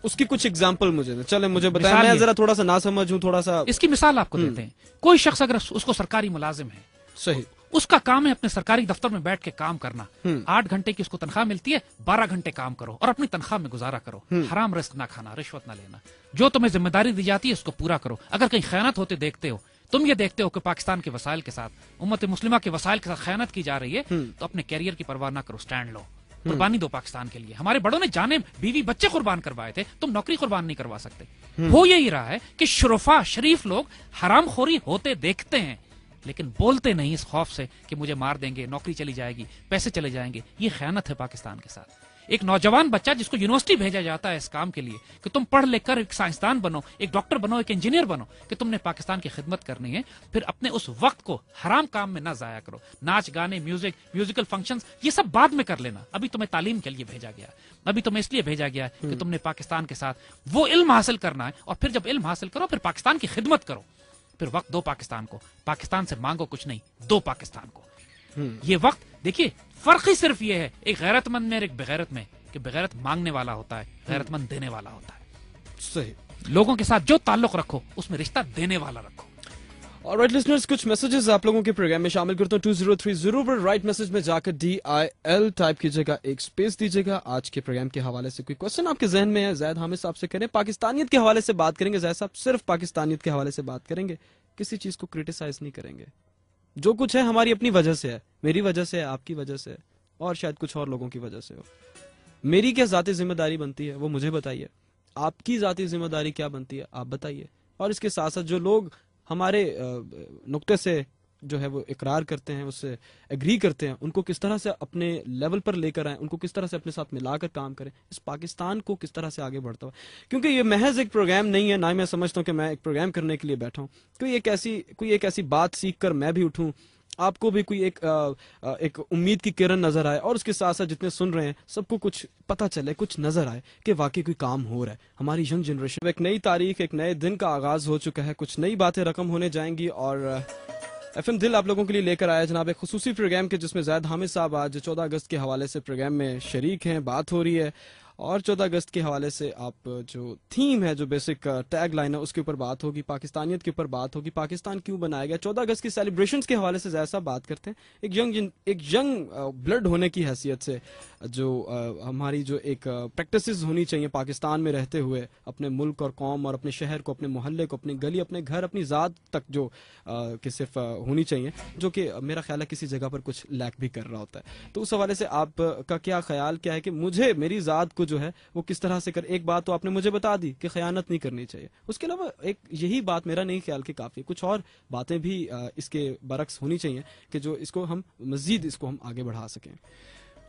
اس کی کچھ ایگزامپل مجھے بتائیں، میں ذرا تھوڑا سا نہ سمجھ ہوں، تھوڑا سا اس کی مثال آپ کو دیتے ہیں. کوئی شخص اگر اس کو سرکاری ملازم ہے، صحیح، اس کا کام ہے اپنے سرکاری دفتر میں بیٹھ کے کام کرنا. 8 گھنٹے کی اس کو تنخواہ ملتی ہے، 12 گھنٹے کام کرو اور اپنی تنخواہ میں گزارا کرو. حرام رزق نہ کھانا، رشوت نہ لینا، جو تمہیں ذمہ داری دی جاتی ہے اس کو پورا کرو. اگر کہیں خیانت ہوتے دیکھتے ہو، تم یہ دیکھتے ہو کہ پاکستان کے وسائل کے ساتھ، امت مسلمہ کے وسائل کے ساتھ خیانت کی جا رہی ہے، تو اپنے کیریئر کی پرواہ نہ کرو، سٹینڈ لو، قربانی دو پاکستان کے لیے. ہمارے بڑوں نے جانیں، بیوی بچے قربان کروائے تھے، تم نوکری قربان نہیں کروا سکتے. ہو یہی رہا ہے کہ شرفا شریف لوگ حرام خوری ہوتے دیکھتے ہیں، لیکن بولتے نہیں اس خوف سے کہ مجھے مار دیں گے، نوکری چلی جائے گی، پیسے چلے جائیں گے. یہ خیانت ہے پاکستان کے ساتھ. ایک نوجوان بچہ جس کو یونیورسٹی بھیجا جاتا ہے اس کام کے لیے کہ تم پڑھ لکھ کر ایک سائنسدان بنو، ایک ڈاکٹر بنو، ایک انجینئر بنو، کہ تم نے پاکستان کی خدمت کرنی ہے، پھر اپنے اس وقت کو حرام کام میں نہ ضائع کرو. ناچ گانے، میوزیکل فنکشنز، یہ سب بعد میں کر لینا. ابھی تمہیں تعلیم کے لیے بھیجا گیا، ابھی تمہیں اس لیے بھیجا گیا کہ تم نے پاکستان کے ساتھ وہ علم حاصل کرنا ہے، اور پھر جب علم حاصل کرو پھر پاکستان کی خدمت کرو. پھر وقت دو پاکستان کو، پاکستان سے مانگو کچھ نہیں، دو پاکستان کو. یہ وقت دیکھیے، فرق ہی صرف یہ ہے ایک غیرت مند میں اور ایک بغیرت میں، کہ بغیرت مانگنے والا ہوتا ہے، غیرت مند دینے والا ہوتا ہے. صحیح. لوگوں کے ساتھ جو تعلق رکھو اس میں رشتہ دینے والا رکھو. Alright listeners, کچھ میسیجز آپ لوگوں کے پروگرام میں شامل کرتا ہوں. 2030 پر رائٹ میسج میں جا کر DIL ٹائپ کیجیے گا، ایک سپیس دیجیے گا. آج کے پروگرام کے حوالے سے کوئی کوشچن آپ کے ذہن میں ہے، زید حامد صاحب سے کریں. پاکستانیت کے حوالے سے بات کریں گے. زید صاحب صرف پاکستانیت کے حوالے سے بات کریں گے، کسی چیز کو کرٹیسائز نہیں کریں گے. جو کچھ ہے ہماری اپنی وجہ سے ہے، میری وجہ سے ہے، آپ کی وجہ سے ہے، اور شاید کچھ اور لوگوں کی وجہ سے ہو. میری کیا ذاتی ذمہ داری بنتی ہے وہ مجھے بتائیے، آپ کی ذاتی ذمہ داری کیا بنتی ہے آپ بتائیے. اور اس کے ساتھ ساتھ جو لوگ ہمارے نقطے سے جو ہے وہ اقرار کرتے ہیں، اس سے ایگری کرتے ہیں، ان کو کس طرح سے اپنے لیول پر لے کر آئیں، ان کو کس طرح سے اپنے ساتھ ملا کر کام کریں، اس پاکستان کو کس طرح سے آگے بڑھتا ہو. کیونکہ یہ محض ایک پروگرام نہیں ہے، نہ میں سمجھتا ہوں کہ میں ایک پروگرام کرنے کے لیے بیٹھا ہوں. کوئی ایک ایسی بات سیکھ کر میں بھی اٹھوں، آپ کو بھی کوئی ایک امید کی کرن نظر آئے، اور اس کے ساتھ ساتھ جتنے سن رہے ہیں سب کو کچھ پتہ چلے، کچھ نظر آئے کہ واقعی کوئی کام ہو رہا ہے. ہماری ینگ جنریشن ایک نئی تاریخ، ایک نئے دن کا آغاز ہو چکا ہے، کچھ نئی باتیں رقم ہونے جائیں گی. اور FM دل آپ لوگوں کے لیے لے کر آیا جناب ایک خصوصی پروگرام کے، جس میں زید حامد صاحب آج 14 اگست کے حوالے سے پروگرام میں شریک ہیں، بات ہو رہی ہے. اور 14 اگست کے حوالے سے آپ جو تھیم ہے، جو بیسک ٹیگ لائن ہے، اس کے اوپر بات ہوگی، پاکستانیت کے اوپر بات ہوگی، پاکستان کیوں بنایا گیا. 14 اگست کی سیلیبریشنز کے حوالے سے زیادہ صاحب بات کرتے ہیں. ایک ینگ بلڈ ہونے کی حیثیت سے جو ہماری جو ایک پریکٹسز ہونی چاہیے پاکستان میں رہتے ہوئے، اپنے ملک اور قوم اور اپنے شہر کو، اپنے محلے کو، اپنی گلی، اپنے گھر، اپنی ذات تک جو کہ صرف ہونی چاہیے، جو کہ میرا خیال ہے کسی جگہ پر کچھ لیک بھی کر رہا ہوتا ہے. تو اس حوالے سے آپ کا کیا خیال کیا ہے کہ مجھے میری ذات کو جو ہے وہ کس طرح سے ایک بات تو آپ نے مجھے بتا دی کہ خیانت نہیں کرنی چاہیے، اس کے علاوہ ایک یہی بات میرا نہیں خیال کہ کافی، کچھ اور باتیں بھی اس کے برعکس ہونی چاہیے کہ جو اس کو ہم مزید اس کو ہم آگے بڑھا سکیں.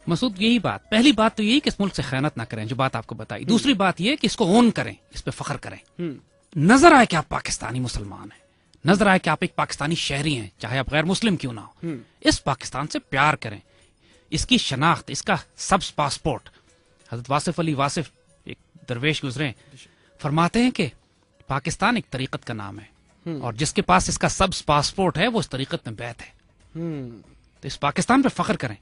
مسعود یہی بات، پہلی بات تو یہی کہ اس ملک سے خیانت نہ کریں، جو بات آپ کو بتائی. دوسری بات یہ کہ اس کو اون کریں، اس پہ فخر کریں. نظر آئے کہ آپ پاکستانی مسلمان ہیں، نظر آئے کہ آپ ایک پاکستانی شہری ہیں، چاہے آپ غیر مسلم کیوں نہ ہو. اس پاکستان سے پیار کریں، اس کی شناخت، اس کا سبز پاسپورٹ. حضرت واصف علی واصف ایک درویش گزرے، فرماتے ہیں کہ پاکستان ایک طریقت کا نام ہے، اور جس کے پاس اس کا سبز پاسپورٹ ہے وہ اس طریقت میں بیعت ہے. تو اس پاکستان پہ فخر کریں،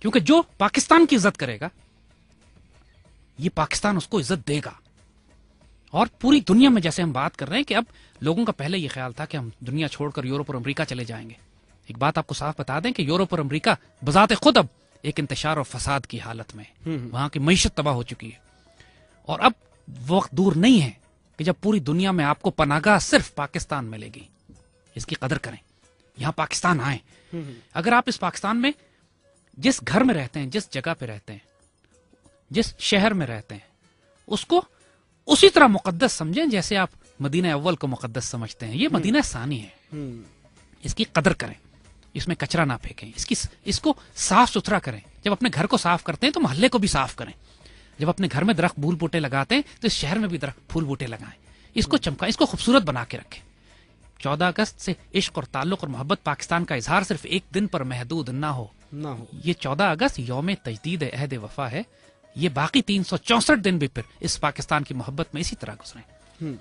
کیونکہ جو پاکستان کی عزت کرے گا یہ پاکستان اس کو عزت دے گا. اور پوری دنیا میں جیسے ہم بات کر رہے ہیں کہ اب لوگوں کا پہلے یہ خیال تھا کہ ہم دنیا چھوڑ کر یورپ اور امریکہ چلے جائیں گے. ایک بات آپ کو صاف بتا دیں کہ یورپ اور امریکہ بذات خود اب ایک انتشار اور فساد کی حالت میں، وہاں کی معیشت تباہ ہو چکی ہے. اور اب وقت دور نہیں ہے کہ جب پوری دنیا میں آپ کو پناہگاہ صرف پاکستان ملے گی. اس کی قدر کریں, یہاں پاکستان آئیں. اگر آپ اس پاکستان میں جس گھر میں رہتے ہیں, جس جگہ پہ رہتے ہیں, جس شہر میں رہتے ہیں, اس کو اسی طرح مقدس سمجھیں جیسے آپ مدینہ اول کو مقدس سمجھتے ہیں. یہ مدینہ ثانی ہے, اس کی قدر کریں, اس میں کچرا نہ پھینکیں, اس کو صاف ستھرا کریں. جب اپنے گھر کو صاف کرتے ہیں تو محلے کو بھی صاف کریں. جب اپنے گھر میں درخت پھول بوٹے لگاتے ہیں تو اس شہر میں بھی درخت پھول بوٹے لگائیں. اس کو چمکائیں, اس کو خوبصورت بنا کے رکھیں. 14 اگست سے عشق اور تعلق اور محبت پاکستان کا اظہار صرف ایک دن پر محدود نہ ہو. یہ 14 اگست یوم تجدید عہد وفا ہے. یہ باقی 364 دن بھی پھر اس پاکستان کی محبت میں اسی طرح گزریں.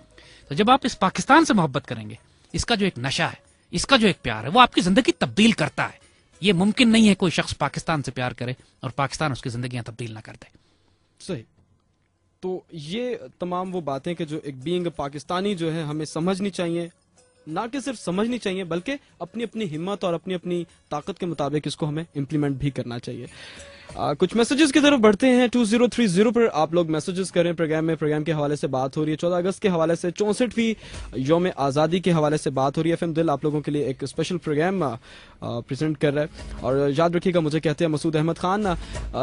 تو جب آپ اس پاکستان سے محبت کریں گے, اس کا جو ایک نشہ ہے, اس کا جو ایک پیار ہے, وہ آپ کی زندگی تبدیل کرتا ہے. یہ ممکن نہیں ہے کوئی شخص پاکستان سے پیار کرے اور پاکستان اس کی زندگیاں تبدیل نہ کر دے. صحیح. تو یہ تمام وہ باتیں کہ جو ایک بینگ پاکستانی جو ہے ہمیں سمجھنی چاہیے, نہ کہ صرف سمجھنی چاہیے بلکہ اپنی اپنی ہمت اور اپنی اپنی طاقت کے مطابق اس کو ہمیں امپلیمنٹ بھی کرنا چاہیے. کچھ میسیجز کی طرف بڑھتے ہیں. 2030 پر آپ لوگ میسیجز کریں پروگرام کے حوالے سے بات ہو رہی ہے. 14 اگست کے حوالے سے 64ویں یوم آزادی کے حوالے سے بات ہو رہی ہے. FM دل آپ لوگوں کے لیے ایک اسپیشل پروگرام پریزنٹ کر رہا ہے. اور یاد رکھیے گا, مجھے کہتے ہیں مسعود احمد خان,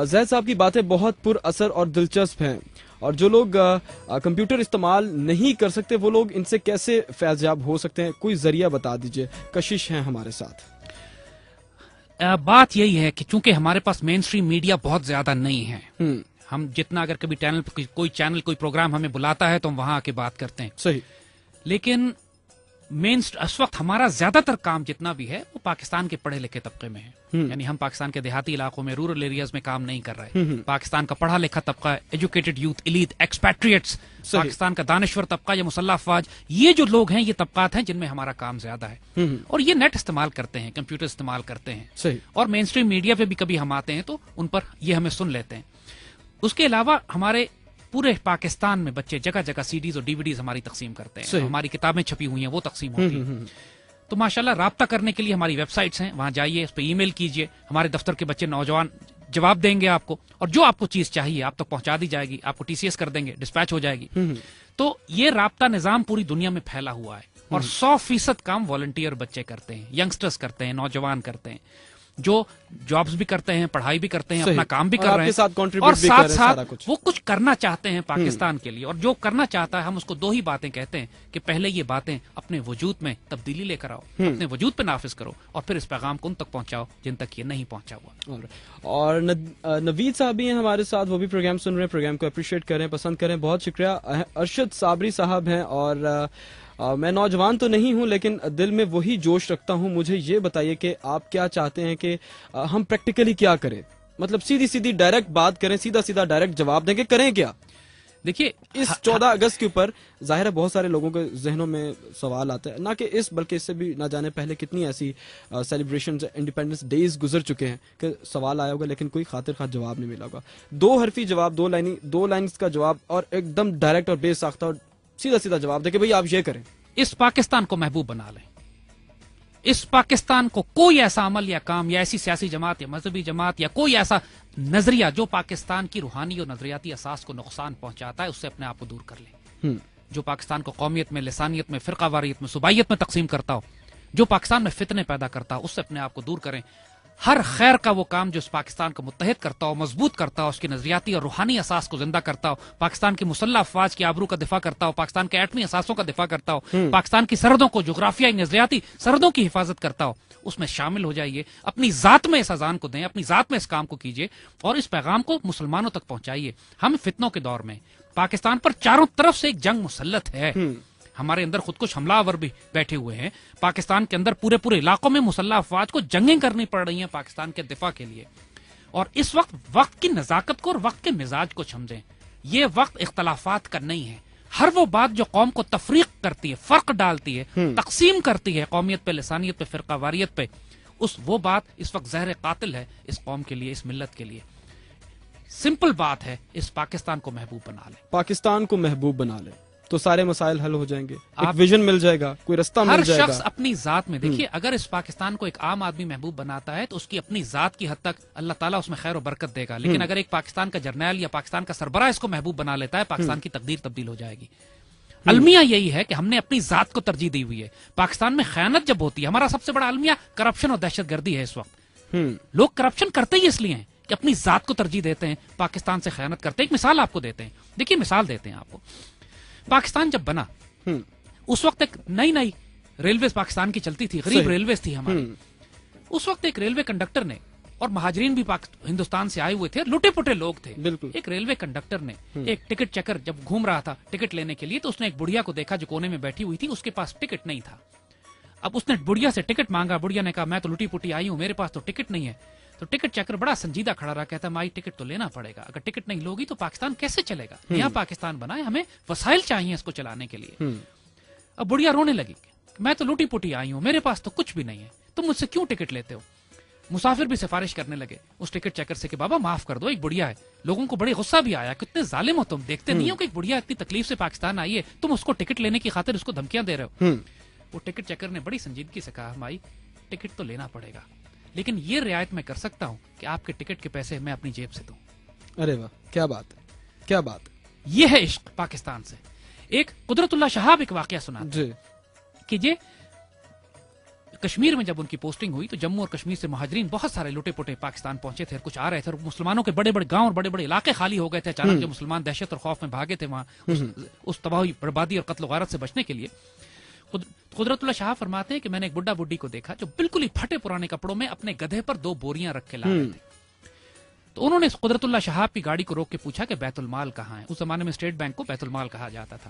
زید صاحب کی باتیں بہت پر اثر اور دلچسپ ہیں, اور جو لوگ کمپیوٹر استعمال نہیں کر سکتے وہ لوگ ان سے کیسے فیضیاب ہو سکتے ہیں, کوئی ذریعہ بتا دیجئے. کشش ہیں ہمارے ساتھ. بات یہی ہے کہ چونکہ ہمارے پاس مین اسٹریم میڈیا بہت زیادہ نہیں ہے, ہم جتنا اگر کبھی کوئی پروگرام ہمیں بلاتا ہے تو ہم وہاں آ کے بات کرتے ہیں. صحیح. لیکن اس وقت ہمارا زیادہ تر کام جتنا بھی ہے وہ پاکستان کے پڑھے لکھے طبقے میں ہے. یعنی ہم پاکستان کے دیہاتی علاقوں میں, رورل ایریاز میں کام نہیں کر رہے. پاکستان کا پڑھا لکھا طبقہ, educated youth, elite, expatriates, Pakistan کا دانشور طبقہ یا مسلح افواج, یہ جو لوگ ہیں یہ طبقات ہیں جن میں ہمارا کام زیادہ ہے. اور یہ نیٹ استعمال کرتے ہیں, کمپیوٹر استعمال کرتے ہیں. صحیح. اور مین اسٹریم میڈیا پہ بھی کبھی ہم آتے ہیں تو ان پر یہ ہمیں سن لیتے ہیں. اس کے علاوہ ہمارے پورے پاکستان میں بچے جگہ جگہ CDs اور DVDs ہماری تقسیم کرتے ہیں. ہماری کتابیں چھپی ہوئی ہیں وہ تقسیم ہوتی ہیں. تو ماشاءاللہ رابطہ کرنے کے لیے ہماری ویب سائٹس ہیں, وہاں جائیے, اس پہ ای میل کیجئے. ہمارے دفتر کے بچے نوجوان جواب دیں گے آپ کو, اور جو آپ کو چیز چاہیے آپ تک پہنچا دی جائے گی. آپ کو TCS کر دیں گے, ڈسپیچ ہو جائے گی. تو یہ رابطہ نظام پوری دنیا میں پھیلا ہوا ہے, اور 100% کام والنٹیئر بچے کرتے ہیں, ینگسٹرز کرتے ہیں, نوجوان کرتے ہیں, جو جابز بھی کرتے ہیں, پڑھائی بھی کرتے ہیں, اپنا کام بھی کر رہے ہیں, اور ساتھ ساتھ وہ کچھ کرنا چاہتے ہیں پاکستان کے لیے. اور جو کرنا چاہتا ہے, ہم اس کو 2 ہی باتیں کہتے ہیں کہ پہلے یہ باتیں اپنے وجود میں تبدیلی لے کر آؤ, اپنے وجود پہ نافذ کرو, اور پھر اس پیغام کو ان تک پہنچاؤ جن تک یہ نہیں پہنچا ہوا. اور نوید صاحب بھی ہیں ہمارے ساتھ, وہ بھی پروگرام سن رہے ہیں, پروگرام کو اپریشیٹ کریں, پسند کریں. بہت شکریہ. ارشد صابری صاحب ہیں, اور میں نوجوان تو نہیں ہوں لیکن دل میں وہی جوش رکھتا ہوں. مجھے یہ بتائیے کہ آپ کیا چاہتے ہیں کہ ہم پریکٹیکلی کیا کریں, مطلب سیدھی ڈائریکٹ بات کریں, سیدھا ڈائریکٹ جواب دیں کہ کریں کیا. دیکھیے اس 14 اگست کے اوپر ظاہر ہے بہت سارے لوگوں کے ذہنوں میں سوال آتا ہے, نہ کہ بلکہ اس سے بھی نہ جانے پہلے کتنی ایسی سیلیبریشنز, انڈیپینڈنس ڈیز گزر چکے ہیں کہ سوال آیا ہوگا لیکن کوئی خاطر خواہ جواب نہیں ملا ہوگا. 2 حرفی جواب, 2 لائنز کا جواب, اور ایک دم ڈائریکٹ اور بے ساختہ اور سیدھا جواب دے کہ بھئی آپ یہ کریں. اس پاکستان کو محبوب بنا لیں. اس پاکستان کو کوئی ایسا عمل یا کام یا ایسی سیاسی جماعت یا مذہبی جماعت یا کوئی ایسا نظریہ جو پاکستان کی روحانی اور نظریاتی اساس کو نقصان پہنچاتا ہے, اس سے اپنے آپ کو دور کر لیں. جو پاکستان کو قومیت میں, لسانیت میں, فرقہ واریت میں, صوبائیت میں تقسیم کرتا ہو, جو پاکستان میں فتنے پیدا کرتا ہو, اس سے اپنے آپ کو دور کریں. ہر خیر کا وہ کام جو اس پاکستان کو متحد کرتا ہو, مضبوط کرتا ہو, اس کی نظریاتی اور روحانی اساس کو زندہ کرتا ہو, پاکستان کی مسلح افواج کی آبرو کا دفاع کرتا ہو, پاکستان کے ایٹمی اثاثوں کا دفاع کرتا ہو, پاکستان کی سرحدوں کو, جغرافیائی نظریاتی سرحدوں کی حفاظت کرتا ہو, اس میں شامل ہو جائیے. اپنی ذات میں اس اذان کو دیں, اپنی ذات میں اس کام کو کیجیے, اور اس پیغام کو مسلمانوں تک پہنچائیے. ہم فتنوں کے دور میں, پاکستان پر چاروں طرف سے ایک جنگ مسلط ہے. ہمارے اندر خود کش حملہ آور بھی بیٹھے ہوئے ہیں. پاکستان کے اندر پورے علاقوں میں مسلح افواج کو جنگیں کرنی پڑ رہی ہیں پاکستان کے دفاع کے لیے. اور اس وقت کی نزاکت کو اور وقت کے مزاج کو سمجھیں. یہ وقت اختلافات کا نہیں ہے. ہر وہ بات جو قوم کو تفریق کرتی ہے, فرق ڈالتی ہے, تقسیم کرتی ہے قومیت پہ, لسانیت پہ, فرقہ واریت پہ, وہ بات اس وقت زہر قاتل ہے اس قوم کے لیے, اس ملت کے لیے. سمپل بات ہے, اس پاکستان کو محبوب بنا لیں. پاکستان کو محبوب بنا لیں تو سارے مسائل حل ہو جائیں گے, ایک ویژن مل جائے گا, کوئی رستہ مل جائے گا. ہر شخص اپنی ذات میں, دیکھیے اگر اس پاکستان کو ایک عام آدمی محبوب بناتا ہے تو اس کی اپنی ذات کی حد تک اللہ تعالیٰ اس میں خیر و برکت دے گا. لیکن اگر ایک پاکستان کا جرنیل یا پاکستان کا سربراہ اس کو محبوب بنا لیتا ہے, پاکستان کی تقدیر تبدیل ہو جائے گی. المیہ یہی ہے کہ ہم نے اپنی ذات کو ترجیح دی ہوئی ہے. پاکستان میں خیانت جب ہوتی ہے, ہمارا سب سے بڑا المیہ کرپشن اور دہشت گردی ہے اس وقت. لوگ کرپشن کرتے ہی اس لیے ہیں کہ اپنی ذات کو ترجیح دیتے ہیں, پاکستان سے خیانت کرتے ہیں. ایک مثال آپ کو دیتے ہیں, دیکھیے مثال دیتے ہیں آپ کو. پاکستان جب بنا اس وقت ایک نئی ریلویز پاکستان کی چلتی تھی, غریب ریلویز تھی ہماری. اس وقت ایک ریلوے کنڈکٹر نے, اور مہاجرین بھی ہندوستان سے آئے ہوئے تھے, لوٹے پٹے لوگ تھے. ایک ریلوے کنڈکٹر نے, ایک ٹکٹ چیکر جب گھوم رہا تھا ٹکٹ لینے کے لیے, تو اس نے ایک بڑھیا کو دیکھا جو کونے میں بیٹھی ہوئی تھی, اس کے پاس ٹکٹ نہیں تھا. اب اس نے بڑھیا سے ٹکٹ مانگا, بڑھیا نے کہا میں تو لوٹی پٹی آئی ہوں, میرے پاس تو ٹکٹ نہیں ہے. تو ٹکٹ چیکر بڑا سنجیدہ کھڑا رہا, کہتا مائی ٹکٹ تو لینا پڑے گا, اگر ٹکٹ نہیں لوگی تو پاکستان کیسے چلے گا, یہاں پاکستان بنا ہے, ہمیں وسائل چاہیے اس کو چلانے کے لیے. اب بڑھیا رونے لگی, میں تو لوٹی پوٹی آئی ہوں, میرے پاس تو کچھ بھی نہیں ہے, تم مجھ سے کیوں ٹکٹ لیتے ہو. مسافر بھی سفارش کرنے لگے اس ٹکٹ چیکر سے کہ بابا معاف کر دو, ایک بڑھیا ہے. لوگوں کو بڑے غصہ بھی آیا, کتنے ظالم ہو تم, دیکھتے نہیں ہو کہ ایک بڑھیا اتنی تکلیف سے پاکستان آئی ہے, تم اس کو ٹکٹ لینے کی خاطر اس کو دھمکیاں دے رہے ہو. وہ ٹکٹ چیکر نے بڑی سنجیدگی سے کہا مائی ٹکٹ تو لینا پڑے گا, لیکن یہ رعایت میں کر سکتا ہوں کہ آپ کے ٹکٹ کے پیسے میں اپنی جیب سے دوں. ارے واہ, کیا بات ہے, کیا بات. یہ ہے عشق پاکستان سے. ایک قدرت اللہ شہاب ایک واقعہ سنا کہ یہ کشمیر میں جب ان کی پوسٹنگ ہوئی تو جموں اور کشمیر سے مہاجرین بہت سارے لوٹے پوٹے پاکستان پہنچے تھے, کچھ آ رہے تھے, اور مسلمانوں کے بڑے بڑے گاؤں اور بڑے بڑے علاقے خالی ہو گئے تھے اچانک, جو مسلمان دہشت اور خوف میں بھاگے تھے وہاں اس تباہی بربادی اور قتل و غارت سے بچنے کے لیے. قدرت اللہ شاہ فرماتے ہیں کہ میں نے ایک بڈھا بڈھی کو دیکھا جو بالکل ہی پھٹے پرانے کپڑوں میں اپنے گدھے پر 2 بوریاں رکھ کے لا رہے تھے. تو انہوں نے قدرت اللہ شہاب کی گاڑی کو روک کے پوچھا کہ بیت المال کہاں ہے. اس زمانے میں اسٹیٹ بینک کو بیت المال کہا جاتا تھا.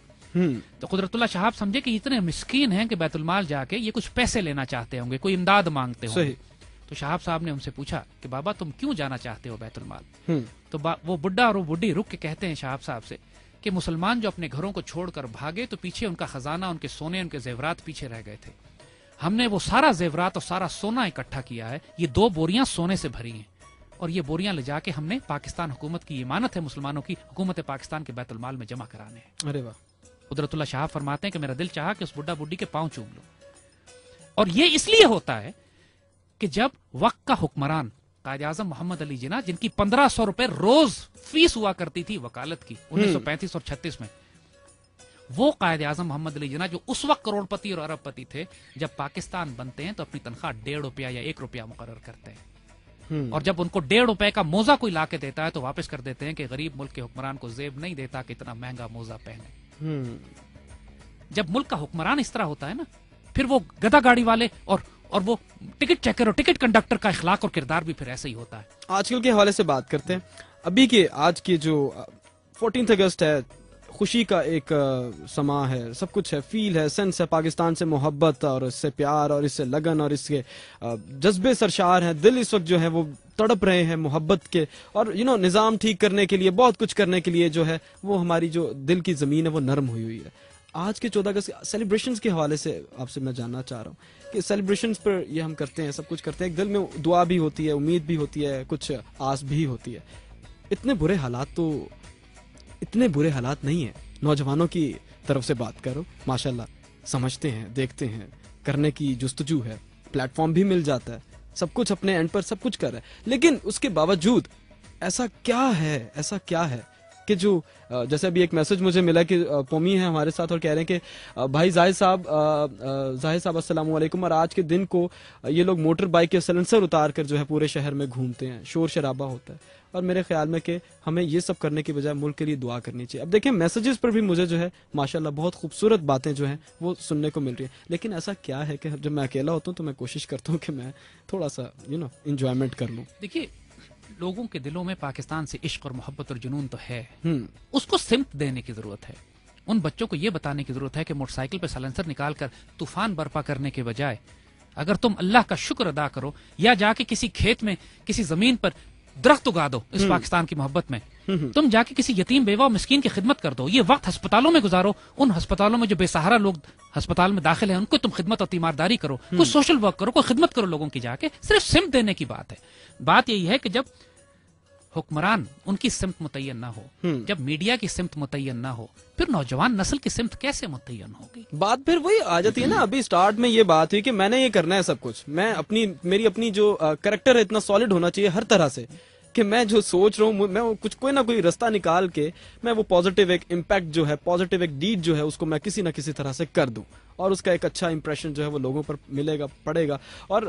تو قدرت اللہ شہاب سمجھے کہ اتنے مسکین ہیں کہ بیت المال جا کے یہ کچھ پیسے لینا چاہتے ہوں گے, کوئی امداد مانگتے ہوں گے. تو شہاب صاحب نے ان سے پوچھا کہ بابا تم کیوں جانا چاہتے ہو بیت المال. تو وہ بڈھا اور وہ بڈھی رک کے کہتے ہیں شہاب صاحب سے کہ مسلمان جو اپنے گھروں کو چھوڑ کر بھاگے تو پیچھے ان کا خزانہ, ان کے سونے, ان کے زیورات پیچھے رہ گئے تھے. ہم نے وہ سارا زیورات اور سارا سونا اکٹھا کیا ہے, یہ 2 بوریاں سونے سے بھری ہیں, اور یہ بوریاں لے جا کے ہم نے پاکستان حکومت کی امانت ہے مسلمانوں کی, حکومت پاکستان کے بیت المال میں جمع کرانے ہیں. ارے واہ. قدرت اللہ شاہ فرماتے ہیں کہ میرا دل چاہا کہ اس بڈھا بڈھی کے پاؤں چوم لوں. اور یہ اس لیے ہوتا ہے کہ جب وقت کا حکمران قائد اعظم محمد علی جناح, جن کی 1500 روپے روز فیس ہوا کرتی تھی وکالت کی 1935 اور 36 میں, وہ قائد اعظم محمد علی جناح جو اس وقت کروڑ پتی اور ارب پتی تھے, جب پاکستان بنتے ہیں تو اپنی تنخواہ 1.5 روپیہ یا 1 روپیہ مقرر کرتے ہیں. اور جب ان کو 1.5 روپے کا موزہ کوئی لا کے دیتا ہے تو واپس کر دیتے ہیں کہ غریب ملک کے حکمران کو زیب نہیں دیتا کہ اتنا مہنگا موزہ پہنے. جب ملک کا حکمران اس طرح ہوتا ہے نا, پھر وہ گدھا گاڑی والے اور وہ ٹکٹ چیکر اور ٹکٹ کنڈکٹر کا اخلاق اور کردار بھی پھر ایسا ہی ہوتا ہے. آج کل کے حوالے سے بات کرتے ہیں. ابھی کے آج کی جو 14 اگست ہے, خوشی کا ایک سما ہے, سب کچھ ہے, فیل ہے, سینس ہے, پاکستان سے محبت اور اس سے پیار اور اس سے لگن اور اس کے جذبے سرشار ہیں. دل اس وقت جو ہے وہ تڑپ رہے ہیں محبت کے, اور نظام ٹھیک کرنے کے لیے, بہت کچھ کرنے کے لیے جو ہے وہ ہماری جو دل کی زمین ہے وہ نرم ہوئی ہوئی ہے. آج کے 14 اگست سیلیبریشنز کے حوالے سے آپ سے میں جاننا چاہ رہا ہوں کہ سیلیبریشنز پر یہ ہم کرتے ہیں, سب کچھ کرتے ہیں, ایک دل میں دعا بھی ہوتی ہے, امید بھی ہوتی ہے, کچھ آس بھی ہوتی ہے. اتنے برے حالات نہیں ہیں. نوجوانوں کی طرف سے بات کرو, ماشاءاللہ سمجھتے ہیں, دیکھتے ہیں, کرنے کی جستجو ہے, پلیٹ فارم بھی مل جاتا ہے, سب کچھ اپنے اینڈ پر سب کچھ کر رہا ہے. لیکن اس کے باوجود ایسا کیا ہے کہ جو جیسے ابھی ایک میسج مجھے ملا کہ پومی ہے ہمارے ساتھ اور کہہ رہے ہیں کہ بھائی زاہد صاحب السلام علیکم, اور آج کے دن کو یہ لوگ موٹر بائک کے سلنسر اتار کر جو ہے پورے شہر میں گھومتے ہیں, شور شرابہ ہوتا ہے, اور میرے خیال میں کہ ہمیں یہ سب کرنے کی بجائے ملک کے لیے دعا کرنی چاہیے. اب دیکھیں میسیجز پر بھی مجھے جو ہے ماشاءاللہ بہت خوبصورت باتیں جو ہیں وہ سننے کو مل رہی ہیں, لیکن ایسا کیا ہے کہ جب میں اکیلا ہوتا ہوں تو میں کوشش کرتا ہوں کہ میں تھوڑا سا انجوائمنٹ کر لوں. دیکھیے لوگوں کے دلوں میں پاکستان سے عشق اور محبت اور جنون تو ہے, اس کو سمت دینے کی ضرورت ہے. ان بچوں کو یہ بتانے کی ضرورت ہے کہ موٹر سائیکل پہ سائلنسر نکال کر طوفان برپا کرنے کے بجائے اگر تم اللہ کا شکر ادا کرو, یا جا کے کسی کھیت میں کسی زمین پر درخت اگا دو اس پاکستان کی محبت میں, تم جا کے کسی یتیم بیوہ مسکین کی خدمت کر دو, یہ وقت ہسپتالوں میں گزارو, ان ہسپتالوں میں جو بے سہارا لوگ ہسپتال میں داخل ہیں ان کو تم خدمت اور تیمارداری کرو, کوئی سوشل ورک کرو, کوئی خدمت کرو لوگوں کی. جا کے صرف سمت دینے کی بات ہے. بات یہی ہے کہ جب حکمران ان کی سمت متعین نہ ہو, جب میڈیا کی سمت متعین نہ ہو, پھر نوجوان نسل کی سمت کیسے متعین ہوگی؟ بات پھر وہی آ جاتی ہے نا. ابھی سٹارٹ میں یہ بات ہوئی کہ میں نے یہ کرنا ہے سب کچھ, میری اپنی جو کریکٹر ہے اتنا سالڈ ہونا چاہیے ہر طرح سے, کہ میں جو سوچ رہا ہوں میں کچھ کوئی نہ کوئی راستہ نکال کے میں وہ پازیٹیو ایک امپیکٹ جو ہے، پازیٹیو ایک ڈیڈ جو ہے اس کو میں کسی نہ کسی طرح سے کر دوں اور اس کا ایک اچھا امپریشن جو ہے وہ لوگوں پر ملے گا، پڑے گا. اور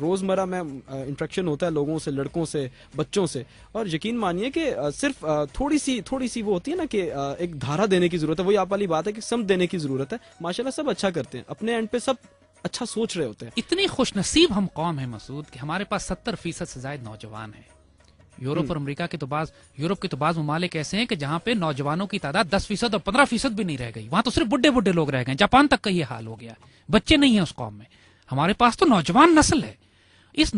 روزمرہ میں انٹریکشن ہوتا ہے لوگوں سے، لڑکوں سے، بچوں سے، اور یقین مانیے کہ صرف تھوڑی سی وہ ہوتی ہے نا کہ ایک دھارا دینے کی ضرورت ہے. وہی آپ والی بات ہے کہ سمت دینے کی ضرورت ہے. ماشاءاللہ سب اچھا کرتے ہیں، اپنے اینڈ پہ سب اچھا سوچ رہے ہوتے ہیں. اتنی خوش نصیب ہم قوم ہیں مسعود کہ ہمارے پاس 70% سے زائد نوجوان ہیں. یورپ اور امریکہ کے تو یورپ کے تو بعض ممالک ایسے ہیں کہ جہاں پہ نوجوانوں کی تعداد 10% اور 15% بھی نہیں رہ گئی. وہاں تو صرف بڈھے لوگ رہ گئے. جاپان تک کا یہ حال ہو گیا. بچے نہیں ہیں اس قوم میں. ہمارے پاس تو نوجوان نسل ہے.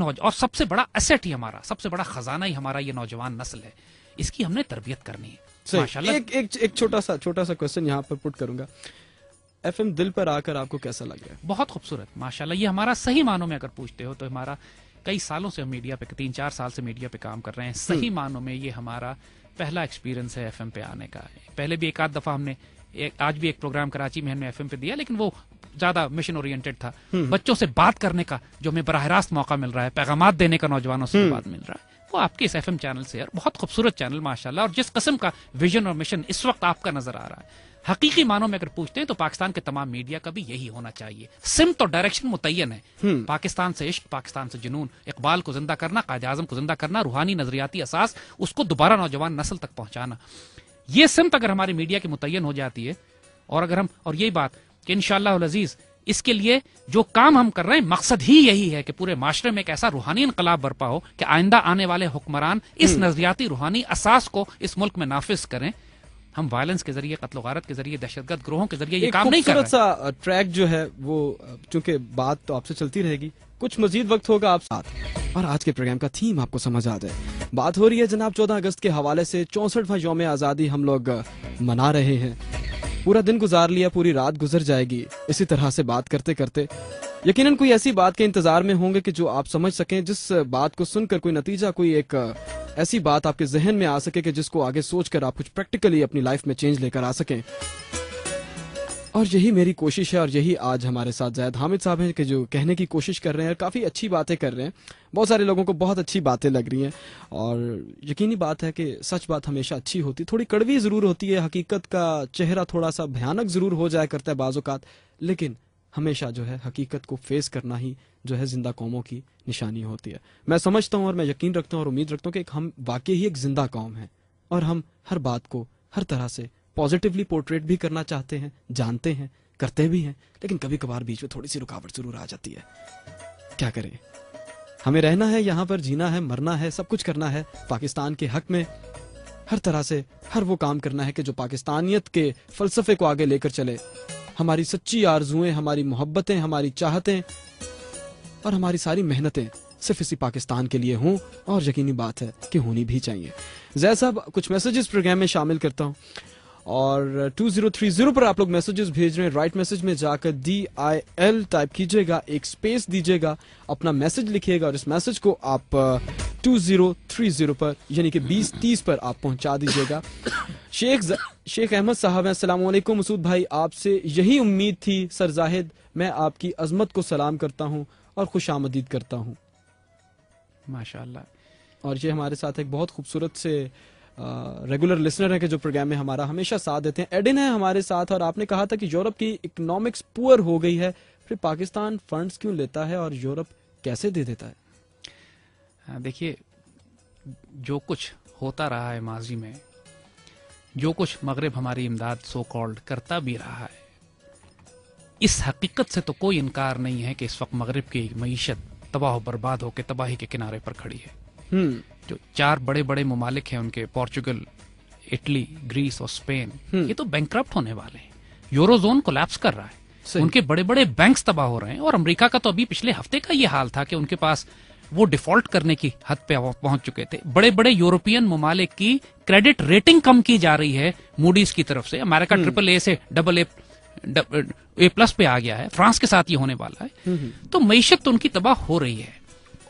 اور سب سے بڑا ایسٹ ہی ہمارا، سب سے بڑا خزانہ ہی ہمارا یہ نوجوان نسل ہے. اس کی ہم نے تربیت کرنی ہے. ایک چھوٹا سا کوسچن یہاں پر پٹ کروں گا. ایف ایم دل پر آ کر آپ کو کیسا لگ رہا ہے؟ بہت خوبصورت ماشاءاللہ. یہ ہمارا صحیح معنوں میں اگر پوچھتے ہو تو ہمارا کئی سالوں سے ہم میڈیا پہ 3-4 سال سے میڈیا پہ کام کر رہے ہیں. صحیح معنوں میں یہ ہمارا پہلا ایکسپیرینس ہے ایف ایم پہ آنے کا. پہلے بھی ایک آدھ دفعہ ہم نے آج بھی ایک پروگرام کراچی میں ہم نے ایف ایم پہ دیا، لیکن وہ زیادہ مشن اورینٹڈ تھا. بچوں سے بات کرنے کا جو ہمیں براہ راست موقع مل رہا ہے، پیغامات دینے کا نوجوانوں سے بات مل رہا ہے، وہ آپ کے اس ایف ایم چینل سے ہے. بہت خوبصورت چینل ماشاءاللہ. اور جس قسم کا ویژن اور مشن اس وقت آپ کا نظر آ رہا ہے، حقیقی معنوں میں اگر پوچھتے ہیں تو پاکستان کے تمام میڈیا کا بھی یہی ہونا چاہیے. سمت اور ڈائریکشن متعین ہے. پاکستان سے عشق، پاکستان سے جنون، اقبال کو زندہ کرنا، قائد اعظم کو زندہ کرنا، روحانی نظریاتی اساس اس کو دوبارہ نوجوان نسل تک پہنچانا. یہ سمت اگر ہماری میڈیا کی متعین ہو جاتی ہے، اور یہی بات کہ انشاءاللہ العزیز اس کے لیے جو کام ہم کر رہے ہیں مقصد ہی یہی ہے کہ پورے معاشرے میں ایک ایسا روحانی انقلاب برپا ہو کہ آئندہ آنے والے حکمران اس نظریاتی روحانی اساس کو اس ملک میں نافذ کریں. ہم وائلنس کے ذریعے، قتل و غارت کے ذریعے، دہشت گرد گروہوں کے ذریعے یہ کام نہیں کر رہے. سا ٹریک جو ہے وہ چونکہ بات تو آپ سے چلتی رہے گی، کچھ مزید وقت ہوگا آپ ساتھ. اور آج کے پروگرام کا تھیم آپ کو سمجھ آ جائے. بات ہو رہی ہے جناب 14 اگست کے حوالے سے. 64واں یوم آزادی ہم لوگ منا رہے ہیں. پورا دن گزار لیا، پوری رات گزر جائے گی اسی طرح سے بات کرتے کرتے. یقیناً کوئی ایسی بات کے انتظار میں ہوں گے کہ جو آپ سمجھ سکیں، جس بات کو سن کر کوئی نتیجہ، کوئی ایک ایسی بات آپ کے ذہن میں آ سکے کہ جس کو آگے سوچ کر آپ کچھ پریکٹیکلی اپنی لائف میں چینج لے کر آ سکیں. اور یہی میری کوشش ہے، اور یہی آج ہمارے ساتھ زید حامد صاحب ہیں کہ جو کہنے کی کوشش کر رہے ہیں اور کافی اچھی باتیں کر رہے ہیں. بہت سارے لوگوں کو بہت اچھی باتیں لگ رہی ہیں، اور یقینی بات ہے کہ سچ بات ہمیشہ اچھی ہوتی، تھوڑی کڑوی ضرور ہوتی ہے، حقیقت کا چہرہ تھوڑا سا بھیانک ضرور ہو جایا کرتا ہے بعض اوقات، لیکن ہمیشہ جو ہے حقیقت کو فیس کرنا ہی جو ہے زندہ قوموں کی نشانی ہوتی ہے. میں سمجھتا ہوں اور میں یقین رکھتا ہوں اور امید رکھتا ہوں کہ ہم واقعی ہی ایک زندہ قوم ہیں، اور ہم ہر بات کو ہر طرح سے پازیٹیولی پورٹریٹ بھی کرنا چاہتے ہیں، جانتے ہیں، کرتے بھی ہیں، لیکن کبھی کبھار بیچ میں تھوڑی سی رکاوٹ ضرور آ جاتی ہے. کیا کریں، ہمیں رہنا ہے یہاں پر، جینا ہے، مرنا ہے، سب کچھ کرنا ہے. پاکستان کے حق میں ہر طرح سے ہر وہ کام کرنا ہے کہ جو پاکستانیت کے فلسفے کو آگے لے کر چلے. ہماری سچی آرزوئیں، ہماری محبتیں، ہماری چاہتیں اور ہماری ساری محنتیں صرف اسی پاکستان کے لیے ہوں، اور یقینی بات ہے کہ ہونی بھی چاہیے. زید صاحب کچھ میسیجز پروگرام میں شامل کرتا ہوں، اور 2030 پر آپ لوگ میسیجز بھیج رہے ہیں. رائٹ میسج میں جا کر DIL ٹائپ کیجئے گا، ایک سپیس دیجئے گا، اپنا میسج لکھیے گا، اور اس میسج کو آپ 2030 پر یعنی کہ 2030 پر آپ پہنچا دیجئے گا. شیخ احمد صاحب ہیں، السلام علیکم مسعود بھائی، آپ سے یہی امید تھی. سر زاہد، میں آپ کی عظمت کو سلام کرتا ہوں اور خوش آمدید کرتا ہوں. ماشاءاللہ. اور یہ ہمارے ساتھ ایک بہت خوبصورت سے ریگولر لسنر ہے کہ جو پروگرام میں ہمارا ہمیشہ ساتھ دیتے ہیں. ایڈن ہے ہمارے ساتھ، اور آپ نے کہا تھا کہ یورپ کی اکنامکس پور ہو گئی ہے، پھر پاکستان فنڈز کیوں لیتا ہے اور یورپ کیسے دے دیتا ہے؟ دیکھیے، جو کچھ ہوتا رہا ہے ماضی میں، جو کچھ مغرب ہماری امداد سو کالڈ کرتا بھی رہا ہے، اس حقیقت سے تو کوئی انکار نہیں ہے کہ اس وقت مغرب کی معیشت تباہ و برباد ہو کے تباہی کے کنارے پر کھڑی ہے. جو 4 بڑے بڑے ممالک ہیں ان کے، پورچوگل، اٹلی، گریس اور اسپین، یہ تو بینکرپٹ ہونے والے ہیں. یورو زون کولیپس کر رہا ہے، ان کے بڑے بڑے بینکس تباہ ہو رہے ہیں. اور امریکہ کا تو ابھی پچھلے ہفتے کا یہ حال تھا کہ ان کے پاس وہ ڈیفالٹ کرنے کی حد پہ پہنچ چکے تھے. بڑے بڑے یورپین ممالک کی کریڈٹ ریٹنگ کم کی جا رہی ہے موڈیز کی طرف سے. امریکہ AAA سے AA+ پہ آ گیا ہے. فرانس کے ساتھ یہ ہونے والا ہے. تو معیشت تو ان کی تباہ ہو رہی ہے.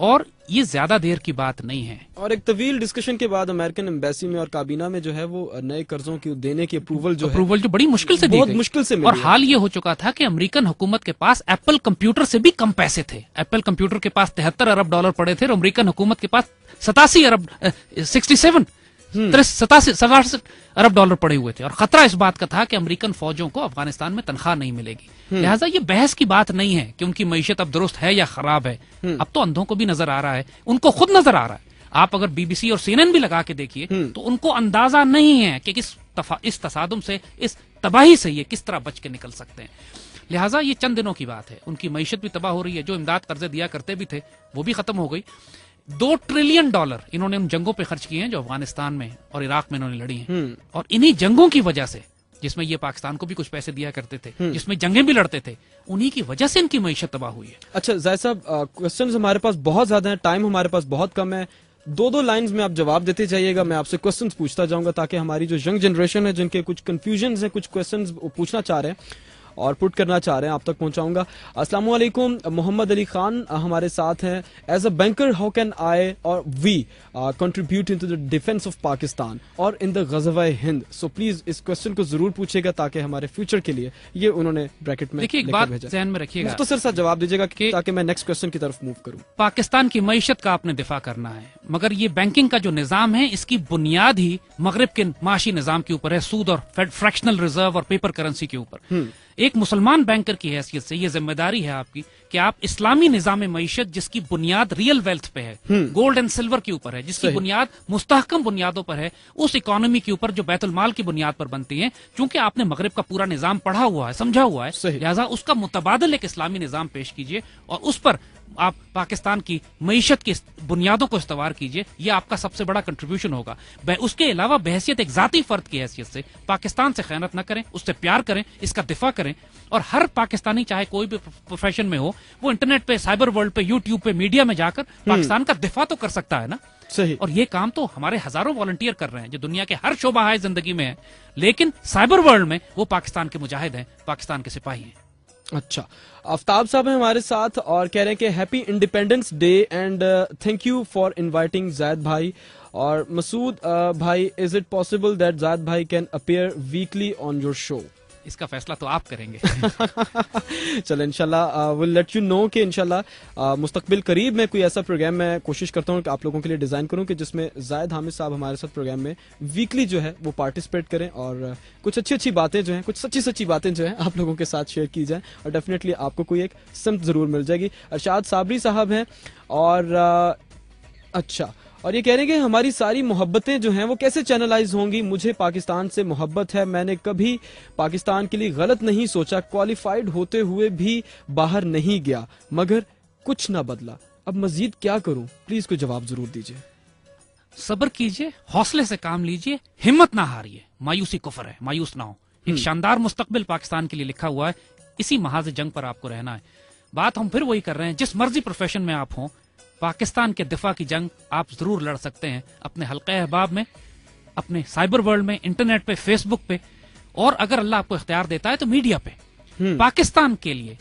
اور یہ زیادہ دیر کی بات نہیں ہے. اور ایک طویل ڈسکشن کے بعد امریکن ایمبیسی میں اور کابینہ میں جو ہے وہ نئے قرضوں کی دینے کی اپروول جو بڑی مشکل سے دی بہت گئی. مشکل سے اور حال یہ ہو چکا تھا کہ امریکن حکومت کے پاس ایپل کمپیوٹر سے بھی کم پیسے تھے. ایپل کمپیوٹر کے پاس $73 ارب پڑے تھے اور امریکن حکومت کے پاس 87 ارب پڑے ہوئے تھے. اور خطرہ اس بات کا تھا کہ امریکن فوجوں کو افغانستان میں تنخواہ نہیں ملے گی. لہٰذا یہ بحث کی بات نہیں ہے کہ ان کی معیشت اب درست ہے یا خراب ہے. اب تو اندھوں کو بھی نظر آ رہا ہے, ان کو خود نظر آ رہا ہے. آپ اگر BBC اور CNN بھی لگا کے دیکھیے تو ان کو اندازہ نہیں ہے کہ اس تصادم سے, اس تباہی سے یہ کس طرح بچ کے نکل سکتے ہیں. لہٰذا یہ چند دنوں کی بات ہے. ان کی معیشت بھی تباہ ہو رہی ہے. جو امداد قرضے دیا کرتے بھی تھے وہ بھی ختم ہو گئی. $2 ٹریلین انہوں نے ان جنگوں پہ خرچ کیے ہیں جو افغانستان میں اور عراق میں انہوں نے لڑی ہیں. اور انہی جنگوں کی وجہ سے, جس میں یہ پاکستان کو بھی کچھ پیسے دیا کرتے تھے, جس میں جنگیں بھی لڑتے تھے, انہی کی وجہ سے ان کی معیشت تباہ ہوئی ہے. اچھا زاہد صاحب, کوسچنز ہمارے پاس بہت زیادہ ہیں, ٹائم ہمارے پاس بہت کم ہے. 2 لائنز میں آپ جواب دیتے جائیے گا. میں آپ سے کوسچنز پوچھتا جاؤں گا تاکہ ہماری جو ینگ جنریشن ہے, جن کے کچھ کنفیوژنز ہیں, کچھ کوسچنز پوچھنا چاہ رہے ہیں اور پٹ کرنا چاہ رہے ہیں, آپ تک پہنچاؤں گا. السلام علیکم. محمد علی خان ہمارے ساتھ ہیں. As a banker how can I or we contribute into the defence of Pakistan اور ان دا غزوہ ہند؟ سو پلیز اس کوسچن کو ضرور پوچھے گا تاکہ ہمارے فیوچر کے لیے, یہ انہوں نے بریکٹ میں دیکھیے, ایک بات ذہن میں رکھیے گا, مختصر سا جواب دیجیے گا تاکہ میں نیکسٹ کوسچن کی طرف موو کروں. پاکستان کی معیشت کا آپ نے دفاع کرنا ہے, مگر یہ بینکنگ کا جو نظام ہے اس کی بنیاد ہی مغرب کے معاشی نظام کے اوپر ہے, سود اور فریکشنل ریزرو اور پیپر کرنسی کے اوپر. ایک مسلمان بینکر کی حیثیت سے یہ ذمہ داری ہے آپ کی کہ آپ اسلامی نظام معیشت جس کی بنیاد ریئل ویلتھ پہ ہے, گولڈ اینڈ سلور کے اوپر ہے, جس کی بنیاد مستحکم بنیادوں پر ہے, اس اکانومی کے اوپر جو بیت المال کی بنیاد پر بنتی ہے, چونکہ آپ نے مغرب کا پورا نظام پڑھا ہوا ہے, سمجھا ہوا ہے, لہٰذا اس کا متبادل ایک اسلامی نظام پیش کیجئے اور اس پر آپ پاکستان کی معیشت کی بنیادوں کو استوار کیجئے. یہ آپ کا سب سے بڑا کنٹریبیوشن ہوگا. اس کے علاوہ بحیثیت ایک ذاتی فرد کی حیثیت سے پاکستان سے خیانت نہ کریں, اس سے پیار کریں, اس کا دفاع کریں. اور ہر پاکستانی چاہے کوئی بھی پروفیشن میں ہو, وہ انٹرنیٹ پہ, سائبر ورلڈ پہ, یوٹیوب پہ, میڈیا میں جا کر پاکستان کا دفاع تو کر سکتا ہے نا. صحیح. اور یہ کام تو ہمارے ہزاروں والنٹیئر کر رہے ہیں جو دنیا کے ہر شعبہ ہے زندگی میں ہے, لیکن سائبر ورلڈ میں وہ پاکستان کے مجاہد ہیں, پاکستان کے سپاہی ہیں. اچھا, آفتاب صاحب ہیں ہمارے ساتھ اور کہہ رہے ہیں کہ happy independence day and thank you for inviting Zaid بھائی. اور مسعود بھائی, is it possible that Zaid بھائی can appear weekly on your show? اس کا فیصلہ تو آپ کریں گے. چلیں انشاءاللہ ول لیٹ یو نو کہ انشاءاللہ مستقبل قریب میں کوئی ایسا پروگرام میں کوشش کرتا ہوں کہ آپ لوگوں کے لیے ڈیزائن کروں کہ جس میں زاہد حامد صاحب ہمارے ساتھ پروگرام میں ویکلی جو ہے وہ پارٹیسپیٹ کریں اور کچھ اچھی باتیں جو ہیں, کچھ سچی باتیں جو ہیں آپ لوگوں کے ساتھ شیئر کی جائیں اور ڈیفینیٹلی آپ کو کوئی ایک سمت ضرور مل جائے گی. ارشاد صابری صاحب ہیں اور اچھا, اور یہ کہہ رہے ہیں کہ ہماری ساری محبتیں جو ہیں وہ کیسے چینلائز ہوں گی. مجھے پاکستان سے محبت ہے, میں نے کبھی پاکستان کے لیے غلط نہیں سوچا, کوالیفائڈ ہوتے ہوئے بھی باہر نہیں گیا, مگر کچھ نہ بدلا, اب مزید کیا کروں؟ پلیز کوئی جواب ضرور دیجیے. صبر کیجئے, حوصلے سے کام لیجئے, ہمت نہ ہاریے. مایوسی کفر ہے, مایوس نہ ہو. ایک شاندار مستقبل پاکستان کے لیے لکھا ہوا ہے, اسی محاذ جنگ پر آپ کو رہنا ہے. بات ہم پھر وہی کر رہے ہیں, جس مرضی پروفیشن میں آپ ہوں, پاکستان کے دفاع کی جنگ آپ ضرور لڑ سکتے ہیں, اپنے حلقہ احباب میں, اپنے سائبر ورلڈ میں, انٹرنیٹ پہ, فیس بک پہ, اور اگر اللہ آپ کو اختیار دیتا ہے تو میڈیا پہ. پاکستان کے لیے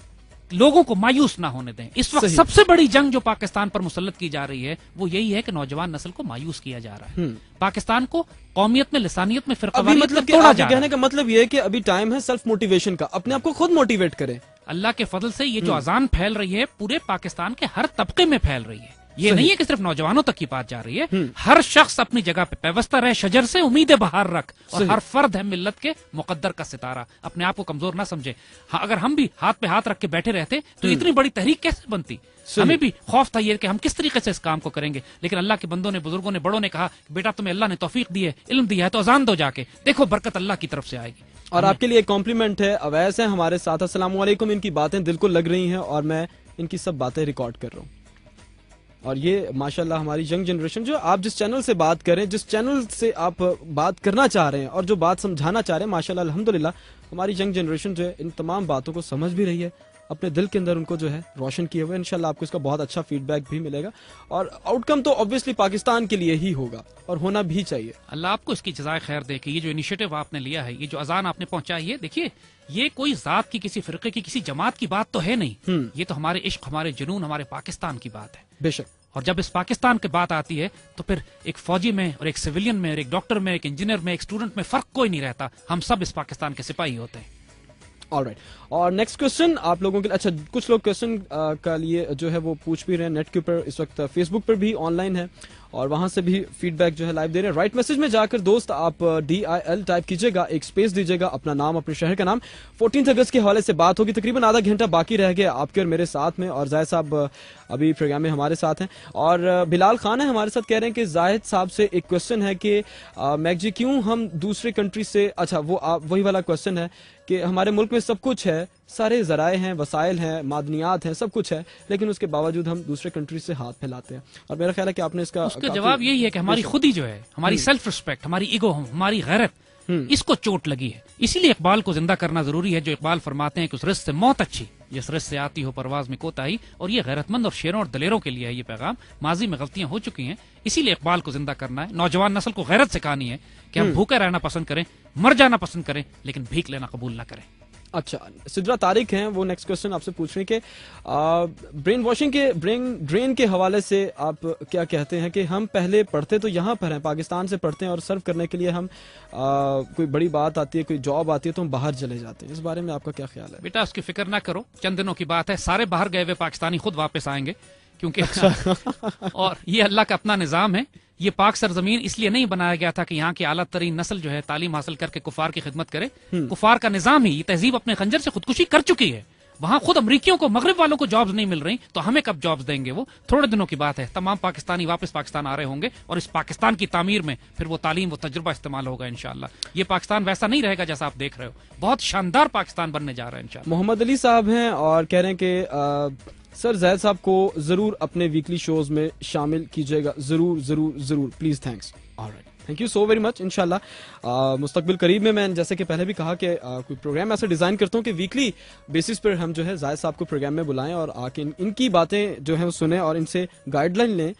لوگوں کو مایوس نہ ہونے دیں. اس وقت سب سے بڑی جنگ جو پاکستان پر مسلط کی جا رہی ہے وہ یہی ہے کہ نوجوان نسل کو مایوس کیا جا رہا ہے. پاکستان کو قومیت میں, لسانیت میں, فرقواریت میں توڑا جا رہا ہے. کہنے کا مطلب یہ ہے کہ ابھی ٹائم ہے سیلف موٹیویشن کا, اپنے آپ کو خود موٹیویٹ کریں. اللہ کے فضل سے یہ جو اذان پھیل رہی ہے پورے پاکستان کے ہر طبقے میں پھیل رہی ہے. یہ نہیں ہے کہ صرف نوجوانوں تک کی بات جا رہی ہے, ہر شخص اپنی جگہ پہ پیوستہ رہے شجر سے, امید بہار رکھ, اور ہر فرد ہے ملت کے مقدر کا ستارہ. اپنے آپ کو کمزور نہ سمجھے. اگر ہم بھی ہاتھ پہ ہاتھ رکھ کے بیٹھے رہتے تو اتنی بڑی تحریک کیسے بنتی؟ ہمیں بھی خوف تھا یہ کہ ہم کس طریقے سے اس کام کو کریں گے, لیکن اللہ کے بندوں نے, بزرگوں نے, بڑوں نے کہا بیٹا تمہیں اللہ نے توفیق دی ہے, علم دیا ہے, تو اذان دو جا کے, دیکھو برکت اللہ کی طرف سے آئے گی. اور آپ کے لیے ایک کمپلیمنٹ ہے, اویس ہیں ہمارے ساتھ. السلام علیکم, ان کی باتیں دل کو لگ رہی ہیں اور میں ان کی سب باتیں ریکارڈ کر رہا ہوں. اور یہ ماشاءاللہ ہماری ینگ جنریشن جو آپ جس چینل سے بات کریں, جس چینل سے آپ بات کرنا چاہ رہے ہیں اور جو بات سمجھانا چاہ رہے ہیں, ماشاءاللہ الحمدللہ ہماری ینگ جنریشن جو ہے ان تمام باتوں کو سمجھ بھی رہی ہے, اپنے دل کے اندر ان کو جو ہے روشن کیے ہوئے. انشاءاللہ آپ کو اس کا بہت اچھا فیڈ بیک بھی ملے گا اور آؤٹ کم تو obviously پاکستان کے لیے ہی ہوگا اور ہونا بھی چاہیے. اللہ آپ کو اس کی جزائے خیر دے کہ یہ جو انیشیٹو آپ نے لیا ہے, یہ جو اذان آپ نے پہنچائی ہے, دیکھیے یہ کوئی ذات کی, کسی فرقے کی, کسی جماعت کی بات تو ہے نہیں, یہ تو ہمارے عشق, ہمارے جنون, ہمارے پاکستان کی بات ہے. بے شک. اور جب اس پاکستان کی بات آتی ہے تو پھر ایک فوجی میں اور ایک سویلین میں اور ایک ڈاکٹر میں ایک انجینئر میں ایک اسٹوڈنٹ میں فرق کوئی نہیں رہتا. ہم سب اس پاکستان کے سپاہی ہوتے ہیں. Alright. اور نیکسٹ کوشچن آپ لوگوں کے اچھا کچھ لوگ کوشچن کا لیے جو ہے وہ پوچھ بھی رہے ہیں نیٹ کے اوپر. اس وقت فیس بک پر بھی آن لائن ہے اور وہاں سے بھی فیڈ بیک جو ہے لائیو دے رہے ہیں. رائٹ میسج میں جا کر دوست آپ DIL ٹائپ کیجیے گا, ایک اسپیس دیجیے گا, اپنا نام, اپنے شہر کا نام. 14 اگست کے حوالے سے بات ہوگی. تقریباً آدھا گھنٹہ باقی رہ گیا آپ کے اور میرے ساتھ میں, اور زاہد صاحب ابھی پروگرام میں ہمارے ساتھ ہیں, اور بلال خان ہے ہمارے ساتھ. کہہ رہے ہیں کہ زاہد صاحب سے ایک کوشچن ہے کہ میک جی کیوں ہم دوسرے کنٹری سے, اچھا وہ وہی والا کوشچن ہے کہ ہمارے ملک میں سب کچھ ہے, سارے ذرائع ہیں, وسائل ہیں, معدنیات ہیں, سب کچھ ہے, لیکن اس کے باوجود ہم دوسرے کنٹری سے ہاتھ پھیلاتے ہیں. اور میرا خیال ہے کہ آپ نے اس کا جواب یہی ہے کہ ہماری خودی جو ہے, ہماری سیلف ریسپیکٹ, ہماری ایگو, ہماری غیرت, اس کو چوٹ لگی ہے. اسی لیے اقبال کو زندہ کرنا ضروری ہے. جو اقبال فرماتے ہیں کہ اس رزق سے موت اچھی جس رزق سے آتی ہو پرواز میں کوتاہی. اور یہ غیرت مند اور شیروں اور دلیروں کے لیے ہے یہ پیغام. ماضی میں غلطیاں ہو چکی ہیں, اسی لیے اقبال کو زندہ کرنا ہے. نوجوان نسل کو غیرت سکھانی ہے کہ ہم بھوکے رہنا پسند کریں, مر جانا پسند کریں, لیکن بھیک لینا قبول نہ کریں. اچھا, سدرا طارق ہیں, وہ نیکسٹ کوشچن آپ سے پوچھ رہے ہیں کہ برین واشنگ کے ڈرین کے حوالے سے آپ کیا کہتے ہیں کہ ہم پہلے پڑھتے تو یہاں پر ہیں, پاکستان سے پڑھتے ہیں, اور سرو کرنے کے لیے ہم کوئی بڑی بات آتی ہے, کوئی جاب آتی ہے تو ہم باہر چلے جاتے ہیں. اس بارے میں آپ کا کیا خیال ہے؟ بیٹا اس کی فکر نہ کرو, چند دنوں کی بات ہے, سارے باہر گئے ہوئے پاکستانی خود واپس آئیں گے, کیونکہ اور یہ اللہ کا اپنا نظام ہے. یہ پاک سرزمین اس لیے نہیں بنایا گیا تھا کہ یہاں کی اعلیٰ ترین نسل جو ہے تعلیم حاصل کر کے کفار کی خدمت کرے. کفار کا نظام ہی, یہ تہذیب اپنے خنجر سے خودکشی کر چکی ہے. وہاں خود امریکیوں کو, مغرب والوں کو جابز نہیں مل رہی, تو ہمیں کب جابز دیں گے؟ وہ تھوڑے دنوں کی بات ہے. تمام پاکستانی واپس پاکستان آ رہے ہوں گے, اور اس پاکستان کی تعمیر میں پھر وہ تعلیم, وہ تجربہ استعمال ہوگا انشاءاللہ. یہ پاکستان ویسا نہیں رہے گا جیسا آپ دیکھ رہے ہو. بہت شاندار پاکستان بننے جا رہا ہے انشاءاللہ. محمد علی صاحب ہیں اور کہہ رہے ہیں کہ سر زاہد صاحب کو ضرور اپنے ویکلی شوز میں شامل کیجیے گا, ضرور ضرور ضرور, please. Thanks. All right, thank you so very much. انشاءاللہ مستقبل قریب میں جیسے کہ پہلے بھی کہا کہ کوئی پروگرام ایسا ڈیزائن کرتا ہوں کہ ویکلی بیسس پر ہم جو ہے زاہد صاحب کو پروگرام میں بلائیں اور آ کے ان کی باتیں جو ہیں وہ سنیں اور ان سے گائیڈ لائن لیں,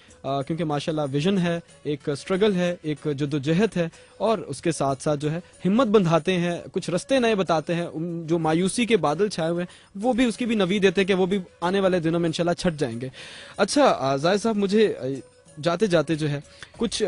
کیونکہ ماشاءاللہ ویژن ہے, ایک اسٹرگل ہے, ایک جدوجہد ہے, اور اس کے ساتھ ساتھ جو ہے ہمت بندھاتے ہیں, کچھ رستے نئے بتاتے ہیں. جو مایوسی کے بادل چھائے ہوئے ہیں وہ بھی اس کی بھی نوید دیتے ہیں کہ وہ بھی آنے والے دنوں میں انشاءاللہ چھٹ جائیں گے. اچھا زاہد صاحب, مجھے جاتے جاتے جو ہے کچھ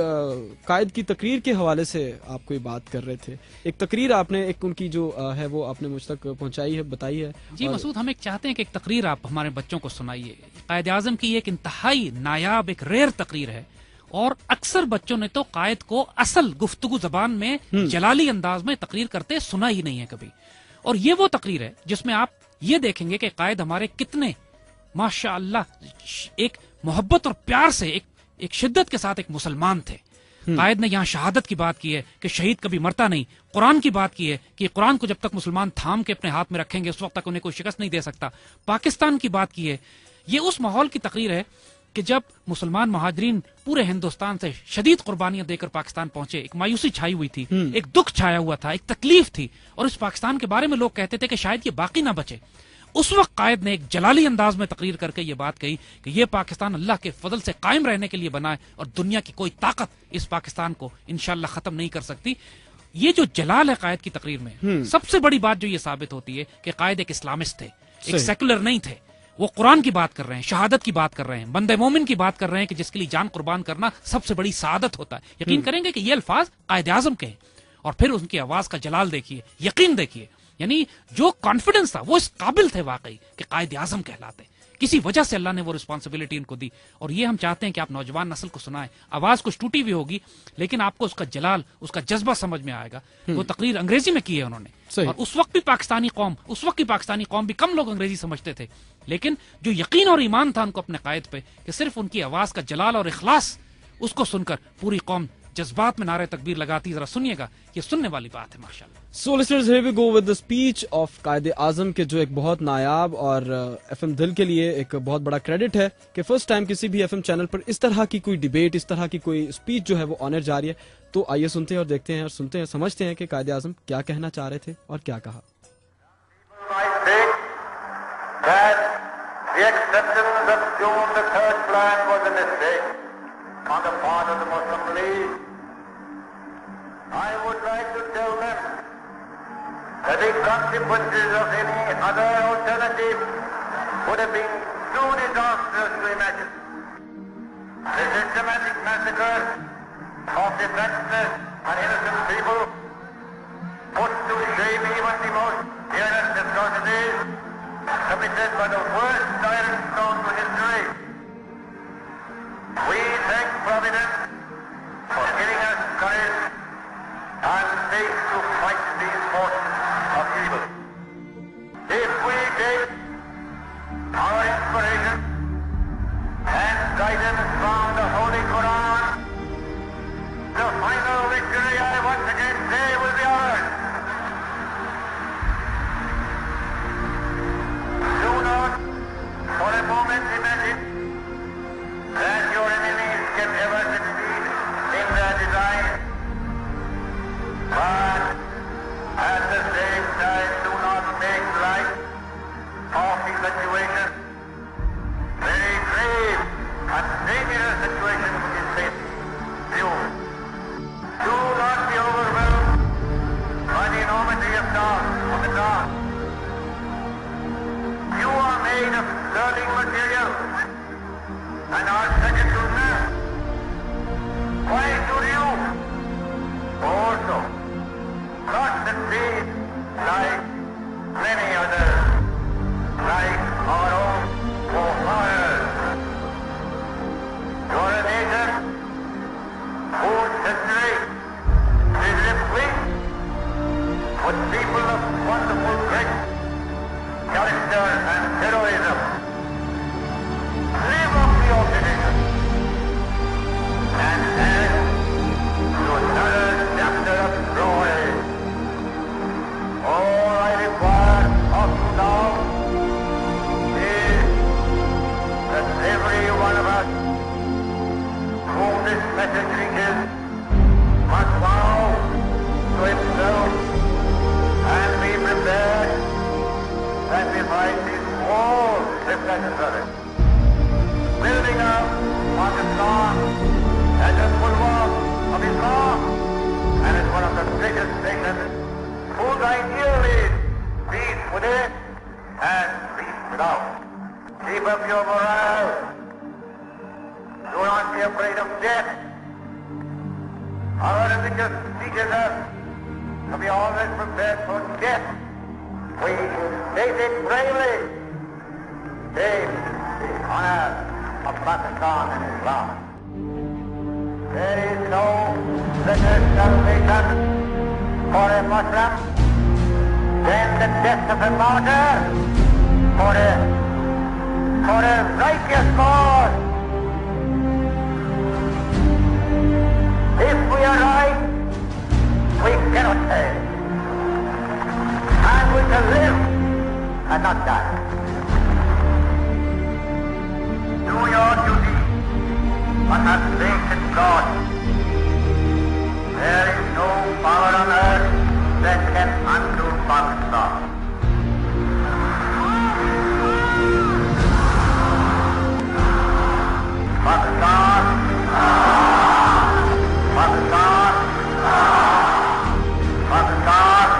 قائد کی تقریر کے حوالے سے آپ کوئی بات کر رہے تھے. ایک تقریر آپ نے, ایک ان کی جو ہے وہ آپ نے مجھ تک پہنچائی ہے, بتائی ہے. جی مسعود, ہم ایک چاہتے ہیں کہ ایک تقریر آپ ہمارے بچوں کو سنائیے. قائد اعظم کی ایک انتہائی نایاب, ایک ریئر تقریر ہے, اور اکثر بچوں نے تو قائد کو اصل گفتگو زبان میں جلالی انداز میں تقریر کرتے سنا ہی نہیں ہے کبھی. اور یہ وہ تقریر ہے جس میں آپ یہ دیکھیں گے کہ قائد ہمارے کتنے ماشاءاللہ ایک محبت اور پیار سے, ایک شدت کے ساتھ ایک مسلمان تھے. قائد نے یہاں شہادت کی بات کی ہے کہ شہید کبھی مرتا نہیں. قرآن کی بات کی ہے کہ قرآن کو جب تک مسلمان تھام کے اپنے ہاتھ میں رکھیں گے اس وقت تک انہیں کوئی شکست نہیں دے سکتا. پاکستان کی بات کی ہے. یہ اس ماحول کی تقریر ہے کہ جب مسلمان مہاجرین پورے ہندوستان سے شدید قربانیاں دے کر پاکستان پہنچے, ایک مایوسی چھائی ہوئی تھی, ایک دکھ چھایا ہوا تھا, ایک تکلیف تھی, اور اس پاکستان کے بارے میں لوگ کہتے تھے کہ شاید یہ باقی نہ بچے. اس وقت قائد نے ایک جلالی انداز میں تقریر کر کے یہ بات کہی کہ یہ پاکستان اللہ کے فضل سے قائم رہنے کے لیے بنا ہے, اور دنیا کی کوئی طاقت اس پاکستان کو انشاءاللہ ختم نہیں کر سکتی. یہ جو جلال ہے قائد کی تقریر میں, سب سے بڑی بات جو یہ ثابت ہوتی ہے کہ قائد ایک اسلامسٹ تھے, ایک سیکولر نہیں تھے. وہ قرآن کی بات کر رہے ہیں, شہادت کی بات کر رہے ہیں, بندے مومن کی بات کر رہے ہیں کہ جس کے لیے جان قربان کرنا سب سے بڑی سعادت ہوتا ہے. یقین کریں گے کہ یہ الفاظ قائد اعظم کے ہیں, اور پھر ان کی آواز کا جلال دیکھیے, یقین دیکھیے. یعنی جو کانفیڈنس تھا وہ اس قابل تھے واقعی کہ قائد اعظم کہلاتے. کسی وجہ سے اللہ نے وہ رسپانسبلٹی ان کو دی, اور یہ ہم چاہتے ہیں کہ آپ نوجوان نسل کو سنائیں. آواز کچھ ٹوٹی ہوئی ہوگی, لیکن آپ کو اس کا جلال, اس کا جذبہ سمجھ میں آئے گا. وہ تقریر انگریزی میں کی ہے انہوں نے, اور اس وقت بھی پاکستانی قوم بھی کم لوگ انگریزی سمجھتے تھے, لیکن جو یقین اور ایمان تھا ان کو اپنے قائد پہ کہ صرف ان کی آواز کا جلال اور اخلاص, اس کو سن کر پوری قوم جذبات میں نعرے تکبیر لگاتی. ذرا سنیے گا, یہ سننے والی بات ہے ماشاءاللہ. So listeners, here we go with the speech of Quaid Azam کے, جو ایک بہت نایاب اور ایف ایم دل کے لیے ایک بہت بڑا کریڈٹ ہے کہ فرسٹ ٹائم کسی بھی ایف ایم چینل پر اس طرح کی کوئی ڈیبیٹ, اس طرح کی کوئی اسپیچ جو ہے وہ آنر جا رہی ہے. تو آئیے سنتے ہیں اور دیکھتے ہیں اور سنتے ہیں, سمجھتے ہیں کہ قائد اعظم کیا کہنا چاہ رہے تھے اور کیا کہا. I would like to tell them that the consequences of any other alternative would have been too disastrous to imagine. The systematic massacre of defenseless and innocent people put to shame even the most fearless atrocities committed by the worst tyrants known to history. We thank Providence for giving us courage and faith to fight these forces of evil. If we take our inspiration and guidance from the Holy Quran, the final victory, I once again say, will be ours. Do not for a moment imagine that your enemies can ever succeed in their design. But at the same time, do not make light of the situation. Very grave and dangerous situation is facing you. Do not be overwhelmed by the enormity of the task. You are made of sterling material and are second to none. Why should you also not succeed like many others, like our own forefathers? You are a nation whose history is replete with people of wonderful grit, character and heroism. Live up to your tradition and add to another chapter of glory. All I require of you now is that every one of us whom this message reaches must vow to himself and be prepared to sacrifice his all if necessary. Building up Pakistan as a bulwark of Islam and as one of the greatest nations whose ideal is peace within and peace without. Keep up your morale. Do not be afraid of death. Our religious teaches us to be always prepared for death. We face it bravely. Save the honor of Pakistan and Islam. There is no better salvation for a Muslim than the death of a martyr for a righteous cause. If we are right, we cannot fail. And we shall live and not die. Do your duty on that sacred God. There is no power on earth that can undo Pakistan. Pakistan. Pakistan. Pakistan.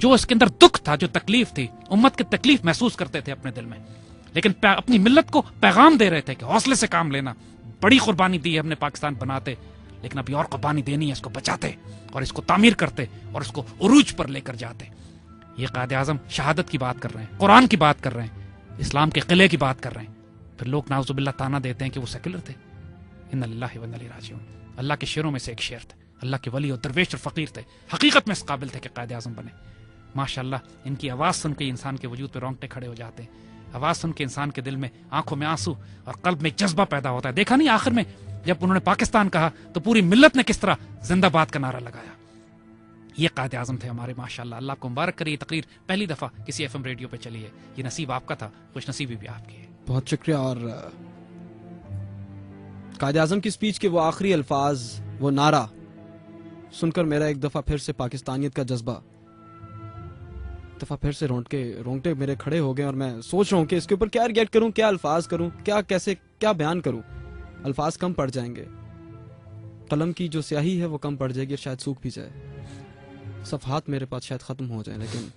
جو اس کے اندر دکھ تھا, جو تکلیف تھی, امت کی تکلیف محسوس کرتے تھے اپنے دل میں, لیکن اپنی ملت کو پیغام دے رہے تھے کہ حوصلے سے کام لینا. بڑی قربانی دی ہے ہم نے پاکستان بناتے, لیکن ابھی اور قربانی دینی ہے, اس کو بچاتے اور اس کو تعمیر کرتے اور اس کو عروج پر لے کر جاتے. یہ قائد اعظم شہادت کی بات کر رہے ہیں, قرآن کی بات کر رہے ہیں, اسلام کے قلعے کی بات کر رہے ہیں. پھر لوگ نعوذ باللہ تانا دیتے ہیں کہ وہ سیکولر تھے. ان اللہ و انا الیہ راجعون. اللہ کے شیروں میں سے ایک شعر تھے, اللہ کے ولی اور درویش اور فقیر تھے, حقیقت میں اس قابل تھے کہ قائد اعظم بنے. ماشاءاللہ ان کی آواز سن کے انسان کے وجود پہ رونگٹے کھڑے ہو جاتے ہیں. آواز سن کے انسان کے دل میں, آنکھوں میں آنسو اور قلب میں جذبہ پیدا ہوتا ہے. دیکھا نہیں آخر میں جب انہوں نے پاکستان کہا تو پوری ملت نے کس طرح زندہ باد کا نعرہ لگایا. یہ قائد اعظم تھے ہمارے ماشاءاللہ. اللہ کو مبارک کرے. یہ تقریر پہلی دفعہ کسی FM ریڈیو پہ چلی ہے. یہ نصیب آپ کا تھا, خوش نصیبی بھی آپ کی ہے. بہت شکریہ. اور قائد اعظم کی سپیچ کے وہ آخری الفاظ, وہ نعرہ سن کر میرا ایک دفعہ پھر سے پاکستانیت کا جذبہ, دفعہ پھر سے رونگٹے میرے کھڑے ہو گئے. اور میں سوچ رہا ہوں کہ اس کے اوپر کیا ریئیکٹ کروں, کیا الفاظ کروں, کیا بیان کروں. الفاظ کم پڑ جائیں گے, قلم کی جو سیاہی ہے وہ کم پڑ جائے گی, شاید سوکھ بھی جائے, صفحات میرے پاس شاید ختم ہو جائیں, لیکن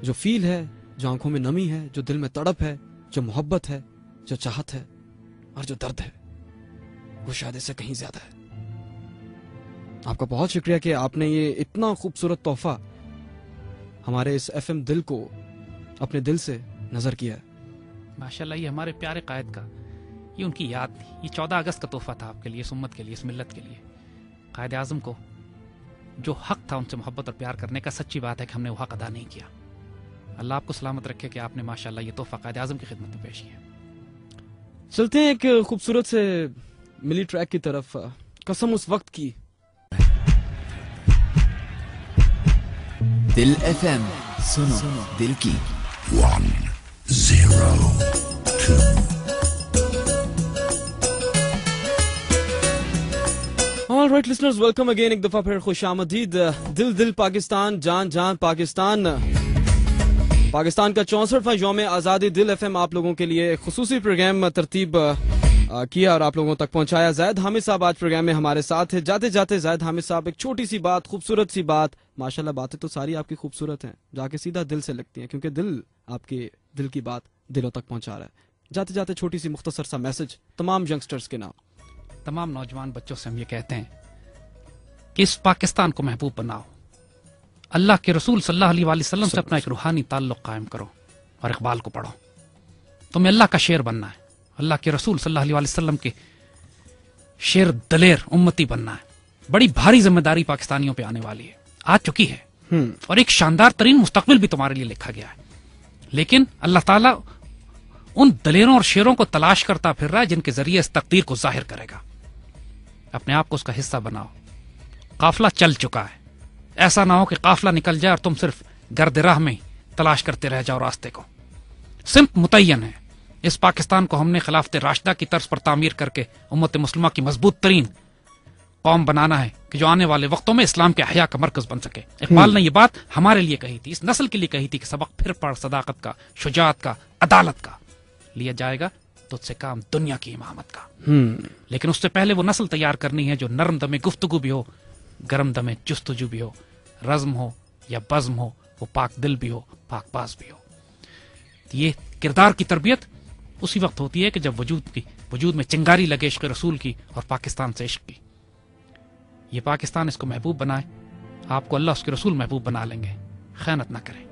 جو فیل ہے, جو آنکھوں میں نمی ہے, جو دل میں تڑپ ہے, جو محبت ہے, جو چاہت ہے اور جو درد ہے, وہ شاید اس سے کہیں زیادہ ہے. آپ کا بہت شکریہ کہ آپ نے یہ اتنا خوبصورت تحفہ ہمارے اس FM دل کو اپنے دل سے نظر کیا ہے. ماشاءاللہ یہ ہمارے پیارے قائد کا, یہ ان کی یاد تھی. یہ 14 اگست کا تحفہ تھا آپ کے لیے, اس امت کے لیے, اس ملت کے لیے. قائد اعظم کو جو حق تھا ان سے محبت اور پیار کرنے کا, سچی بات ہے کہ ہم نے وہ حق ادا نہیں کیا. اللہ آپ کو سلامت رکھے کہ آپ نے ماشاءاللہ یہ تحفہ قائد اعظم کی خدمت میں پیش کیا. چلتے ہیں ایک خوبصورت سے ملی ٹریک کی طرف, قسم اس وقت کی. دل FM سنو دل کی. 1 0 2 All right listeners, welcome again. ایک دفعہ پھر خوش آمدید. دل پاکستان, جان جان پاکستان. پاکستان کا 64واں یوم آزادی دل FM آپ لوگوں کے لیے ایک خصوصی پروگرام ترتیب کیا اور آپ لوگوں تک پہنچایا. زاہد حامد صاحب آج پروگرام میں ہمارے ساتھ ہیں. جاتے جاتے زاہد حامد صاحب ایک چھوٹی سی بات, خوبصورت سی بات. ماشاءاللہ باتیں تو ساری آپ کی خوبصورت ہیں, جا کے سیدھا دل سے لگتی ہیں, کیونکہ دل آپ کے دل کی بات دلوں تک پہنچا رہا ہے. جاتے جاتے چھوٹی سی مختصر سا میسج تمام ینگسٹرز کے نام. تمام نوجوان بچوں سے ہم یہ کہتے ہیں کہ اس پاکستان کو محبوب بناؤ, اللہ کے رسول صلی اللہ علیہ وآلہ وسلم سے اپنا ایک روحانی تعلق قائم کرو اور اقبال کو پڑھو. تمہیں اللہ کا شعر بننا ہے, اللہ کے رسول صلی اللہ علیہ وآلہ وسلم کے شعر دلیر امتی بننا ہے. بڑی بھاری ذمہ داری پاکستانیوں پہ آنے والی ہے, آ چکی ہے, اور ایک شاندار ترین مستقبل بھی تمہارے لیے لکھا گیا ہے. لیکن اللہ تعالیٰ ان دلیروں اور شعروں کو تلاش کرتا پھر رہا ہے جن کے ذریعے اس تقدیر کو ظاہر کرے گا. اپنے آپ کو اس کا حصہ بناؤ. قافلہ چل چکا ہے, ایسا نہ ہو کہ قافلہ نکل جائے اور تم صرف گرد راہ میں تلاش کرتے رہ جاؤ راستے کو. سمت متعین ہے. اس پاکستان کو ہم نے خلافت راشدہ کی طرز پر تعمیر کر کے امت مسلمہ کی مضبوط ترین قوم بنانا ہے کہ جو آنے والے وقتوں میں اسلام کے احیاء کا مرکز بن سکے. اقبال نے یہ بات ہمارے لیے کہی تھی, اس نسل کے لیے کہی تھی کہ سبق پھر پڑھ صداقت کا, شجاعت کا, عدالت کا. لیا جائے گا تو اس سے کام دنیا کی امامت کا. لیکن اس سے پہلے وہ نسل تیار کرنی ہے جو نرم دم گفتگو بھی ہو, گرم دم جستجو بھی ہو, رزم ہو یا بزم ہو, وہ پاک دل بھی ہو, پاک باز بھی ہو. یہ کردار کی تربیت اسی وقت ہوتی ہے کہ جب وجود میں چنگاری لگے عشق رسول کی اور پاکستان سے عشق کی. یہ پاکستان اس کو محبوب بنائے, آپ کو اللہ اس کے رسول محبوب بنا لیں گے. خیانت نہ کریں,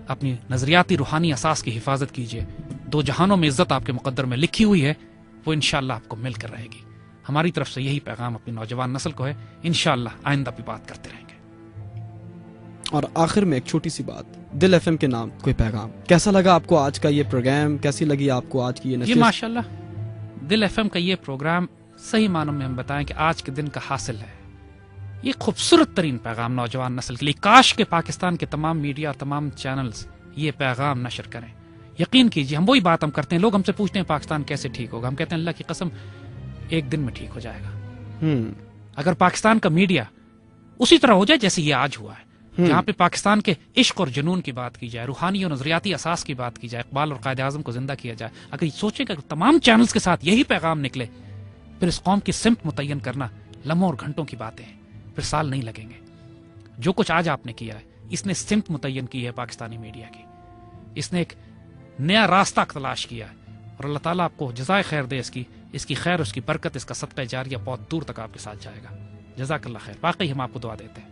اپنی نظریاتی روحانی اساس کی حفاظت کیجیے. 2 جہانوں میں عزت آپ کے مقدر میں لکھی ہوئی ہے, وہ انشاءاللہ آپ کو مل کر رہے گی. ہماری طرف سے یہی پیغام اپنی نوجوان نسل کو ہے. انشاءاللہ آئندہ بھی بات کرتے رہیں گے. اور آخر میں ایک چھوٹی سی بات, دل FM کے نام کوئی پیغام. کیسا لگا آپ کو آج کا یہ پروگرام, کیسی لگی آپ کو آج کی یہ نشست؟ یہ ماشاءاللہ دل FM کا یہ پروگرام صحیح معنوں میں ہم بتائیں کہ آج کے دن کا حاصل ہے. یہ خوبصورت ترین پیغام نوجوان نسل کے لیے. کاش کے پاکستان کے تمام میڈیا اور تمام چینلز یہ پیغام نشر کریں. یقین کیجیے, ہم وہی بات ہم کرتے ہیں. لوگ ہم سے پوچھتے ہیں پاکستان کیسے ٹھیک ہوگا, ہم کہتے ہیں اللہ کی قسم ایک دن میں ٹھیک ہو جائے گا. اگر پاکستان کا میڈیا اسی طرح ہو جائے جیسے یہ آج ہوا ہے, جہاں پہ پاکستان کے عشق اور جنون کی بات کی جائے, روحانی اور نظریاتی اساس کی بات کی جائے, اقبال اور قائد اعظم کو زندہ کیا جائے, اگر یہ سوچیں کہ تمام چینلز کے ساتھ یہی پیغام نکلے, پھر اس قوم کی سمت متعین کرنا لمحوں اور گھنٹوں کی باتیں ہیں, پھر سال نہیں لگیں گے. جو کچھ آج آپ نے کیا ہے اس نے سمت متعین کی ہے پاکستانی میڈیا کی، اس نے ایک نیا راستہ تلاش کیا ہے، اور اللہ تعالیٰ آپ کو جزائے خیر دے اس کی خیر، اس کی برکت، اس کا صدقہ جاریہ بہت دور تک آپ کے ساتھ جائے گا. جزاک اللہ خیر. باقی ہم آپ کو دعا دیتے ہیں.